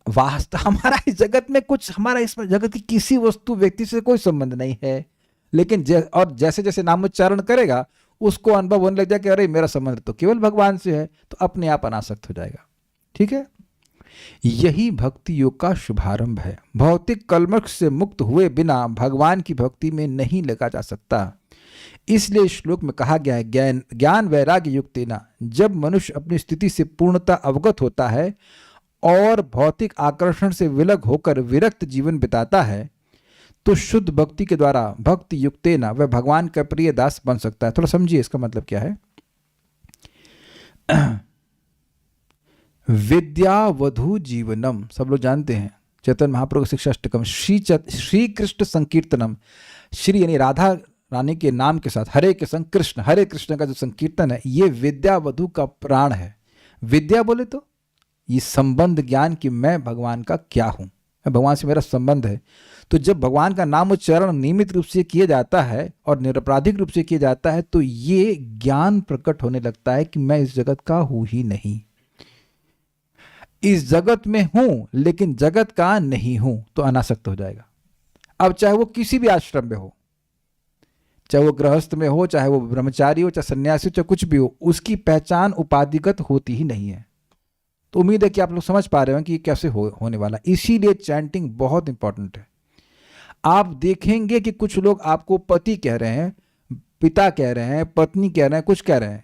वास्तव हमारा इस जगत में कुछ, हमारा इस जगत की किसी वस्तु व्यक्ति से कोई संबंध नहीं है, लेकिन और जैसे जैसे नामोच्चारण करेगा उसको अनुभव होने लग जाए कि अरे मेरा संबंध तो केवल भगवान से है, तो अपने आप अनासक्त हो जाएगा। ठीक है, यही भक्ति योग का शुभारंभ है। भौतिक कलमश से मुक्त हुए बिना भगवान की भक्ति में नहीं लगा जा सकता। इसलिए श्लोक में कहा गया है, ज्ञान वैराग्य युक्तेना। जब मनुष्य अपनी स्थिति से पूर्णतः अवगत होता है और भौतिक आकर्षण से विलग होकर विरक्त जीवन बिताता है, तो शुद्ध भक्ति के द्वारा भक्ति युक्तेना वह भगवान का प्रिय दास बन सकता है। थोड़ा समझिए इसका मतलब क्या है। विद्यावधु जीवनम, सब लोग जानते हैं, चैतन्य महाप्रभु शिक्षाष्टकम, श्री कृष्ण संकीर्तनम। श्री यानी राधा रानी के नाम के साथ हरे के संग कृष्ण, हरे कृष्ण का जो संकीर्तन है, ये विद्यावधु का प्राण है। विद्या बोले तो ये संबंध ज्ञान कि मैं भगवान का क्या हूं, भगवान से मेरा संबंध है। तो जब भगवान का नाम उच्चारण नियमित रूप से किया जाता है और निरपराधिक रूप से किया जाता है, तो ये ज्ञान प्रकट होने लगता है कि मैं इस जगत का हूं ही नहीं, इस जगत में हूं लेकिन जगत का नहीं हूं, तो अनासक्त हो जाएगा। अब चाहे वो किसी भी आश्रम में हो, चाहे वो गृहस्थ में हो, चाहे वो ब्रह्मचारी हो, चाहे सन्यासी हो, चाहे कुछ भी हो, उसकी पहचान उपाधिगत होती ही नहीं है। तो उम्मीद है कि आप लोग समझ पा रहे हो कि ये कैसे होने वाला। इसीलिए चैंटिंग बहुत इंपॉर्टेंट है। आप देखेंगे कि कुछ लोग आपको पति कह रहे हैं, पिता कह रहे हैं, पत्नी कह रहे हैं, कुछ कह रहे हैं,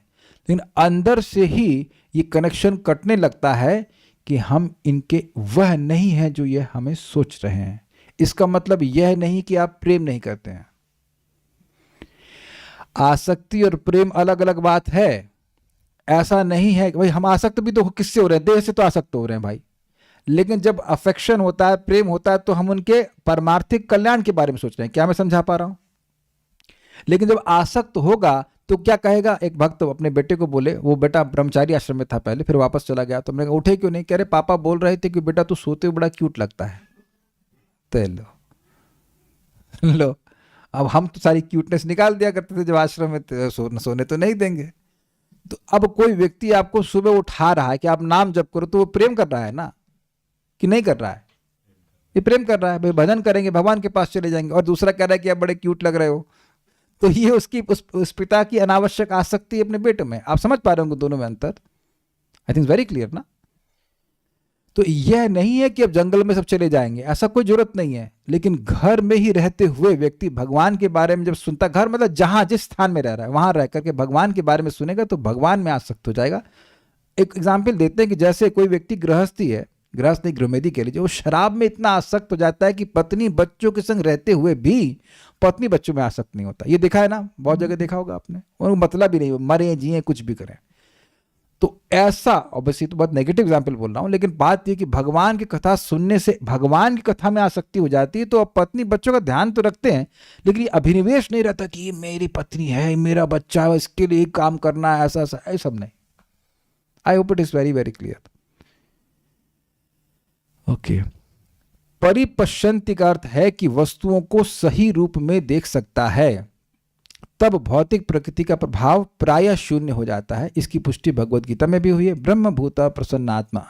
लेकिन अंदर से ही ये कनेक्शन कटने लगता है कि हम इनके वह नहीं है जो ये हमें सोच रहे हैं। इसका मतलब यह नहीं कि आप प्रेम नहीं करते हैं। आसक्ति और प्रेम अलग अलग बात है। ऐसा नहीं है कि भाई हम आसक्त भी तो किससे हो रहे हैं, देह से तो आसक्त हो रहे हैं भाई, लेकिन जब अफेक्शन होता है, प्रेम होता है, तो हम उनके परमार्थिक कल्याण के बारे में सोच रहे हैं। क्या मैं समझा पा रहा हूं? लेकिन जब आसक्त होगा तो क्या कहेगा? एक भक्त अपने बेटे को बोले, वो बेटा ब्रह्मचारी आश्रम में था पहले, फिर वापस चला गया, तो हमने कहा उठे क्यों नहीं? कह रहे पापा बोल रहे थे कि बेटा तू सोते हुए बड़ा क्यूट लगता है। तो लो अब हम तो सारी क्यूटनेस निकाल दिया करते थे जब आश्रम में, सोने तो नहीं देंगे। तो अब कोई व्यक्ति आपको सुबह उठा रहा है कि आप नाम जप करो, तो वो प्रेम कर रहा है ना कि नहीं कर रहा है? ये प्रेम कर रहा है। भाई भजन करेंगे, भगवान के पास चले जाएंगे, और दूसरा कह रहा है कि आप बड़े क्यूट लग रहे हो। तो ये उसकी उस पिता की अनावश्यक आसक्ति अपने बेटे में। आप समझ पा रहे होंगे दोनों में अंतर? आई थिंक वेरी क्लियर ना? तो यह नहीं है कि अब जंगल में सब चले जाएंगे, ऐसा कोई जरूरत नहीं है। लेकिन घर में ही रहते हुए व्यक्ति भगवान के बारे में जब सुनता, घर मतलब जहां जिस स्थान में रह रहा है वहां रह करके भगवान के बारे में सुनेगा, तो भगवान में आसक्त हो जाएगा। एक एग्जाम्पल देते हैं कि जैसे कोई व्यक्ति गृहस्थी है, गृहस्थ नहीं गृहमेदी कह लीजिए, वो शराब में इतना आसक्त हो जाता है कि पत्नी बच्चों के संग रहते हुए भी पत्नी बच्चों में आसक्त नहीं होता। ये देखा है ना, बहुत जगह देखा होगा आपने। उनको मतलब भी नहीं, मरे जिए कुछ भी करें। तो ऐसा, ऑब्वियसली तो बहुत नेगेटिव एग्जाम्पल बोल रहा हूं, लेकिन बात यह कि भगवान की कथा सुनने से भगवान की कथा में आसक्ति हो जाती है, तो अब पत्नी बच्चों का ध्यान तो रखते हैं, लेकिन ये अभिनिवेश नहीं रहता कि ये मेरी पत्नी है, ये मेरा बच्चा है, इसके लिए काम करना है, ऐसा ऐसा, ये सब नहीं। I hope it is very very clear. Okay, परिपश्यन्ति का अर्थ है कि वस्तुओं को सही रूप में देख सकता है, तब भौतिक प्रकृति का प्रभाव प्रायः शून्य हो जाता है। इसकी पुष्टि भगवद गीता में भी हुई है। ब्रह्मभूता प्रसन्नात्मा,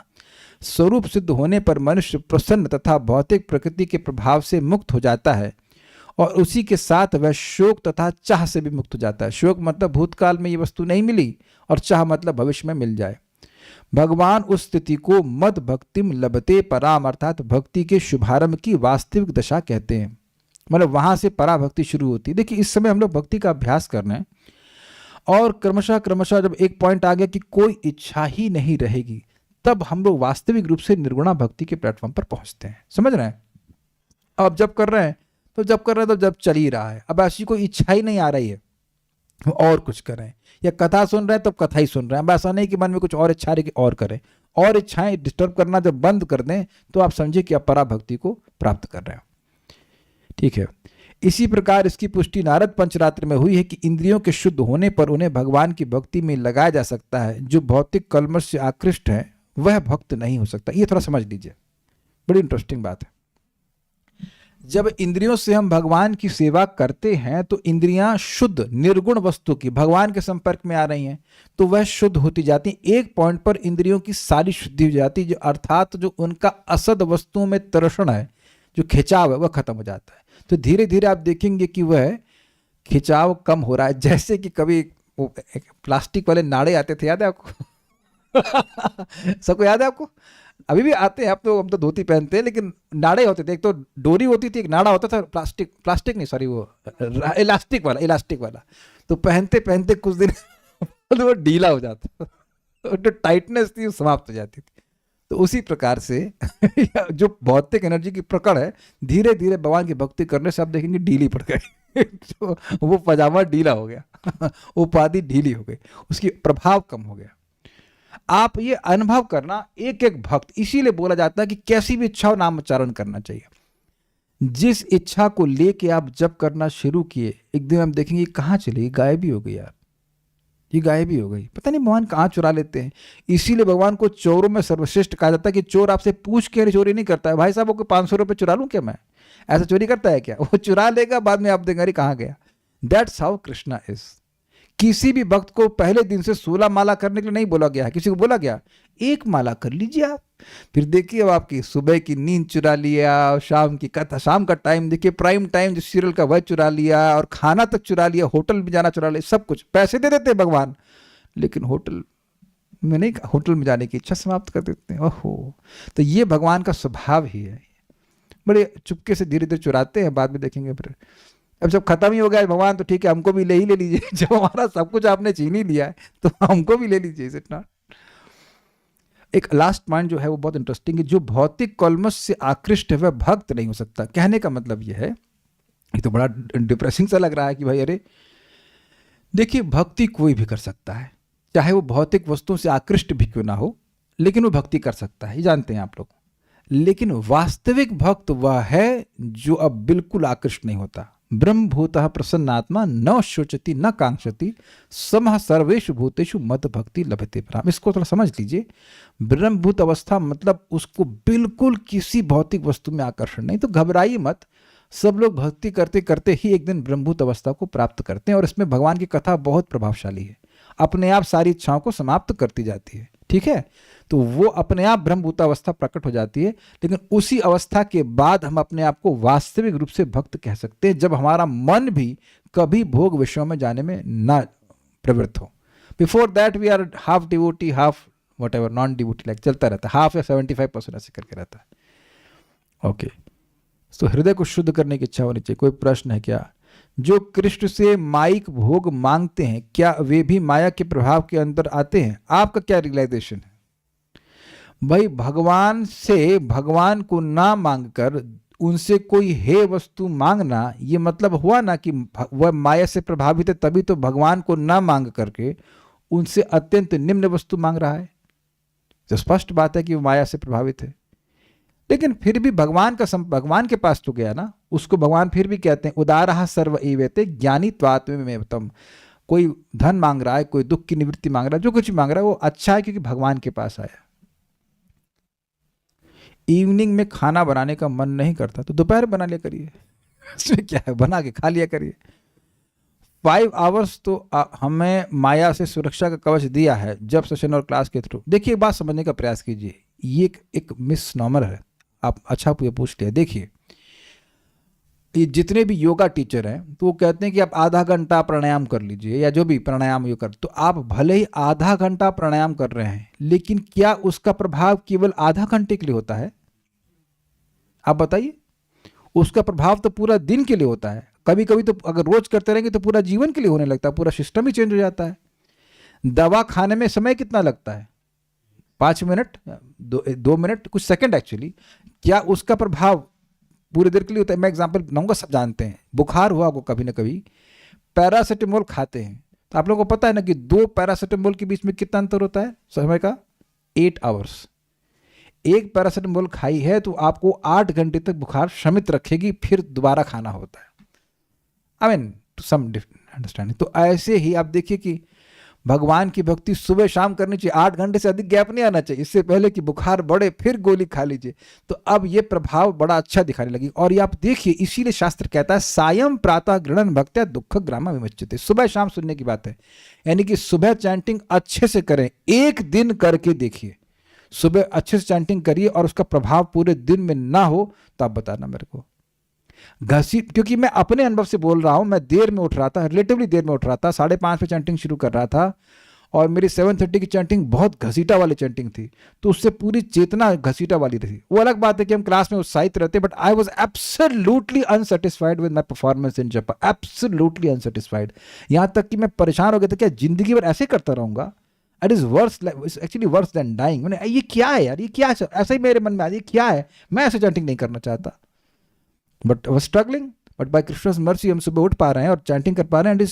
स्वरूप सिद्ध होने पर मनुष्य प्रसन्न तथा भौतिक प्रकृति के प्रभाव से मुक्त हो जाता है, और उसी के साथ वह शोक तथा चाह से भी मुक्त हो जाता है। शोक मतलब भूतकाल में ये वस्तु नहीं मिली, और चाह मतलब भविष्य में मिल जाए। भगवान उस स्थिति को मद भक्तिम लभते पराम, अर्थात भक्ति के शुभारंभ की वास्तविक दशा कहते हैं। मतलब वहां से पराभक्ति शुरू होती है। देखिए, इस समय हम लोग भक्ति का अभ्यास कर रहे हैं, और क्रमशः क्रमशः जब एक पॉइंट आ गया कि कोई इच्छा ही नहीं रहेगी, तब हम लोग वास्तविक रूप से निर्गुणा भक्ति के प्लेटफॉर्म पर पहुंचते हैं। समझ रहे हैं? अब जब कर रहे हैं तो जब चल ही रहा है, अब ऐसी कोई इच्छा ही नहीं आ रही है और कुछ करें, या कथा सुन रहे हैं तब कथा ही सुन रहे हैं। अब ऐसा नहीं कि मन में कुछ और इच्छा रही कि और करें, और इच्छाएं डिस्टर्ब करना जब बंद कर दें तो आप समझिए कि आप पराभक्ति को प्राप्त कर रहे हैं। ठीक है, इसी प्रकार इसकी पुष्टि नारद पंचरात्र में हुई है कि इंद्रियों के शुद्ध होने पर उन्हें भगवान की भक्ति में लगाया जा सकता है। जो भौतिक कलमश से आकृष्ट है वह भक्त नहीं हो सकता। ये थोड़ा समझ लीजिए, बड़ी इंटरेस्टिंग बात है। जब इंद्रियों से हम भगवान की सेवा करते हैं तो इंद्रियां शुद्ध निर्गुण वस्तु की भगवान के संपर्क में आ रही हैं, तो वह शुद्ध होती जाती हैं। एक पॉइंट पर इंद्रियों की सारी शुद्धि हो जाती है, जो अर्थात जो उनका असद वस्तुओं में तर्षण है, जो खिंचाव है, वह खत्म हो जाता है। तो धीरे धीरे आप देखेंगे कि वह खिंचाव कम हो रहा है। जैसे कि कभी वो प्लास्टिक वाले नाड़े आते थे, याद है आपको? सबको याद है आपको? अभी भी आते हैं। अब तो धोती पहनते हैं, लेकिन नाड़े होते थे। एक तो डोरी होती थी, एक नाड़ा होता था, प्लास्टिक नहीं, सॉरी, वो इलास्टिक वाला। तो पहनते पहनते कुछ दिन वो ढीला हो जाता, तो टाइटनेस थी वो समाप्त हो जाती थी। तो उसी प्रकार से जो भौतिक एनर्जी की प्रकड़ है, धीरे धीरे भगवान की भक्ति करने से आप देखेंगे ढीली पड़ गई। तो वो पजामा ढीला हो गया, उपाधि ढीली हो गई, उसकी प्रभाव कम हो गया। आप ये अनुभव करना, एक एक भक्त, इसीलिए बोला जाता है कि कैसी भी इच्छा हो नाम उच्चारण करना चाहिए। जिस इच्छा को लेके आप जब करना शुरू किए, एक दिन हम देखेंगे कहाँ चली, गायब ही हो गई यार, ये गायब ही हो गई। पता नहीं भगवान कहाँ चुरा लेते हैं। इसीलिए भगवान को चोरों में सर्वश्रेष्ठ कहा जाता है कि चोर आपसे पूछ के चोरी नहीं करता है। भाई साहब, आपको 500 रुपये चुरा लूं क्या मैं? ऐसा चोरी करता है क्या? वो चुरा लेगा, बाद में आप देंगे अरे कहाँ गया। That's how Krishna is. किसी भी भक्त को पहले दिन से 16 माला करने के लिए नहीं बोला गया है। किसी को बोला गया 1 माला कर लीजिए आप, फिर देखिए अब आपकी सुबह की नींद चुरा लिया, शाम की कथा, शाम का टाइम देखिए, प्राइम टाइम जो सीरियल का वह चुरा लिया, और खाना तक चुरा लिया, होटल भी जाना चुरा लिया, सब कुछ। पैसे दे देते भगवान, लेकिन होटल में नहीं, होटल में जाने की इच्छा समाप्त कर देते हैं। ओहो, तो ये भगवान का स्वभाव ही है। बड़े चुपके से धीरे धीरे चुराते हैं, बाद में देखेंगे फिर अब जब खत्म ही हो गया भगवान, तो ठीक है हमको भी ले लीजिए। जब हमारा सब कुछ आपने छीन ही लिया है तो हमको भी ले लीजिए। Is it not? एक लास्ट पॉइंट जो है वो बहुत इंटरेस्टिंग है। जो भौतिक कलमश से आकृष्ट है वह भक्त नहीं हो सकता। कहने का मतलब यह है, ये तो बड़ा डिप्रेसिंग सा लग रहा है कि भाई अरे देखिए, भक्ति कोई भी कर सकता है, चाहे वो भौतिक वस्तुओं से आकृष्ट भी क्यों ना हो, लेकिन वो भक्ति कर सकता है, ये जानते हैं आप लोग। लेकिन वास्तविक भक्त वह है जो अब बिल्कुल आकृष्ट नहीं होता। ब्रह्मभूतः प्रसन्नात्मा न शोचति न कांक्षति समः सर्वेषु भूतेषु मद भक्ति लभते पराम। इसको थोड़ा समझ लीजिए। ब्रह्मभूत अवस्था मतलब उसको बिल्कुल किसी भौतिक वस्तु में आकर्षण नहीं। तो घबराइए मत, सब लोग भक्ति करते करते ही एक दिन ब्रह्मभूत अवस्था को प्राप्त करते हैं। और इसमें भगवान की कथा बहुत प्रभावशाली है, अपने आप सारी इच्छाओं को समाप्त करती जाती है। ठीक है, तो वो अपने आप ब्रह्मभूत अवस्था प्रकट हो जाती है। लेकिन उसी अवस्था के बाद हम अपने आप को वास्तविक रूप से भक्त कह सकते हैं, जब हमारा मन भी कभी भोग विषयों में जाने में ना प्रवृत्त हो। Before that we are half devotee, half whatever, non devotee, like चलता रहता है, हाफ या 75% ऐसे करके रहता है। ओके, तो हृदय को शुद्ध करने की इच्छा होनी चाहिए। कोई प्रश्न है क्या? जो कृष्ण से माइक भोग मांगते हैं, क्या वे भी माया के प्रभाव के अंदर आते हैं? आपका क्या रियलाइजेशन है? भाई भगवान से भगवान को ना मांगकर उनसे कोई हे वस्तु मांगना, ये मतलब हुआ ना कि वह माया से प्रभावित है, तभी तो भगवान को ना मांग करके उनसे अत्यंत निम्न वस्तु मांग रहा है, तो स्पष्ट बात है कि वो माया से प्रभावित है। लेकिन फिर भी भगवान के पास तो गया ना, उसको भगवान फिर भी कहते हैं उदारः सर्व एवेते ज्ञानी त्वात्ममेवतम। कोई धन मांग रहा है, कोई दुख की निवृत्ति मांग रहा है, जो कुछ भी मांग रहा है वो अच्छा है क्योंकि भगवान के पास आया। इवनिंग में खाना बनाने का मन नहीं करता तो दोपहर बना लिया करिए, इसमें क्या है, बना के खा लिया करिए। 5 आवर्स तो हमें माया से सुरक्षा का कवच दिया है जब सेशन और क्लास के थ्रू। देखिए एक बात समझने का प्रयास कीजिए, ये एक मिसनॉमर है। आप अच्छा पूछ लिया। देखिए ये जितने भी योगा टीचर हैं तो वो कहते हैं कि आप आधा घंटा प्राणायाम कर लीजिए या जो भी प्राणायाम योग कर, तो आप भले ही आधा घंटा प्राणायाम कर रहे हैं लेकिन क्या उसका प्रभाव केवल आधा घंटे के लिए होता है? आप बताइए। उसका प्रभाव तो पूरा दिन के लिए होता है। कभी कभी तो अगर रोज करते रहेंगे तो पूरा जीवन के लिए होने लगता है, पूरा सिस्टम ही चेंज हो जाता है। दवा खाने में समय कितना लगता है? 5 मिनट, 2 मिनट, कुछ सेकंड एक्चुअली। क्या उसका प्रभाव पूरे देर के लिए होता है? मैं एग्जांपल बनाऊंगा, सब जानते हैं। बुखार हुआ को कभी ना कभी, पैरासिटामोल खाते हैं तो आप लोगों को पता है ना कि 2 पैरासिटामोल के बीच में कितना अंतर होता है समय का? 8 आवर्स। एक पैरासिटामोल खाई है तो आपको 8 घंटे तक बुखार शमित रखेगी, फिर दोबारा खाना होता है। I mean to some understanding. तो ऐसे ही आप देखिए कि भगवान की भक्ति सुबह शाम करनी चाहिए, 8 घंटे से अधिक गैप नहीं आना चाहिए, इससे पहले कि बुखार बढ़े फिर गोली खा लीजिए। तो अब ये प्रभाव बड़ा अच्छा दिखाने लगी। और ये आप देखिए, इसीलिए शास्त्र कहता है सायं प्रातः गृणन भक्त्या दुख ग्रामा विमुच्यते। सुबह शाम सुनने की बात है, यानी कि सुबह चैंटिंग अच्छे से करें, एक दिन करके देखिए। सुबह अच्छे से चैंटिंग करिए और उसका प्रभाव पूरे दिन में ना हो तो आप बताना मेरे को। क्योंकि मैं अपने अनुभव से बोल रहा हूं। मैं देर में उठ रहा था, रिलेटिवली देर में उठ रहा था, 5:30 पे चैंटिंग शुरू कर रहा था और मेरी 7:30 की चैंटिंग बहुत घसीटा वाली चैंटिंग थी, तो उससे पूरी चेतना घसीटा वाली थी। वो अलग बात है कि हम क्लास में उत्साहित रहते, but I was absolutely unsatisfied with my performance in जपा, एब्सोल्युटली अनसेटिस्फाइड। यहां तक कि मैं परेशान हो गया था, क्या जिंदगी भर ऐसे करता रहूंगा? It is worse, actually worse than dying. मैंने ये क्या है यार, ये क्या है? ऐसा ही मेरे मन में आ, ये क्या है? मैं ऐसे चैंटिंग नहीं करना चाहता, but was struggling. But by Krishna's mercy हम सुबह उठ पा रहे हैं और चैंटिंग कर पा रहे हैं।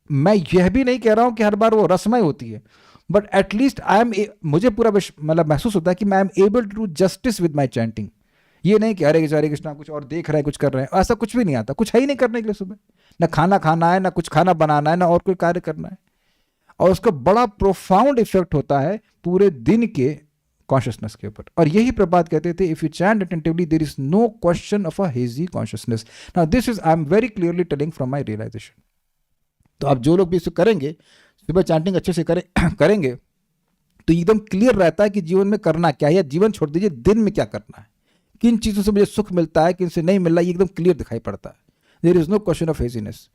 मैं यह भी नहीं कह रहा हूं कि हर बार वो रसमय होती है, बट एटलीस्ट मुझे पूरा मतलब महसूस होता है कि मैं am able to do justice with my chanting. ये नहीं कि हरे कृष्णा कुछ और देख रहे हैं, कुछ कर रहे हैं, ऐसा कुछ भी नहीं आता। कुछ है ही नहीं करने के लिए सुबह, ना खाना खाना है, ना कुछ खाना बनाना है, ना और कोई कार्य करना है। और उसका बड़ा प्रोफाउंड इफेक्ट होता है पूरे दिन के कॉन्शियसनेस के ऊपर। और यही प्रभात कहते थे, if you chant attentively there is no question of a hazy consciousness. Now this is I am very clearly telling from my realisation. तो आप जो लोग भी इसे करेंगे, सुबह चैंटिंग अच्छे से करेंगे तो एकदम क्लियर रहता है कि जीवन में करना क्या है, या जीवन छोड़ दीजिए, दिन में क्या करना है, किन चीज़ों से मुझे सुख मिलता है, किन से नहीं मिल रहा है, ये एकदम क्लियर दिखाई पड़ता है। There is no question of haziness.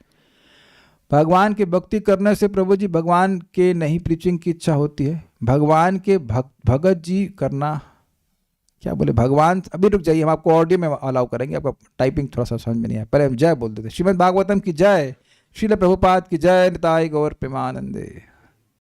भगवान की भक्ति करने से प्रभु जी भगवान के नहीं प्रीचिंग की इच्छा होती है, भगवान के भगत जी करना, क्या बोले भगवान। अभी रुक जाइए, हम आपको ऑडियो में अलाउ करेंगे, आपका टाइपिंग थोड़ा सा समझ में नहीं आया, पहले हम जय बोल देते। श्रीमद् भागवतम की जय, श्रील प्रभुपाद की जय, निताय गौर प्रेमानंदे।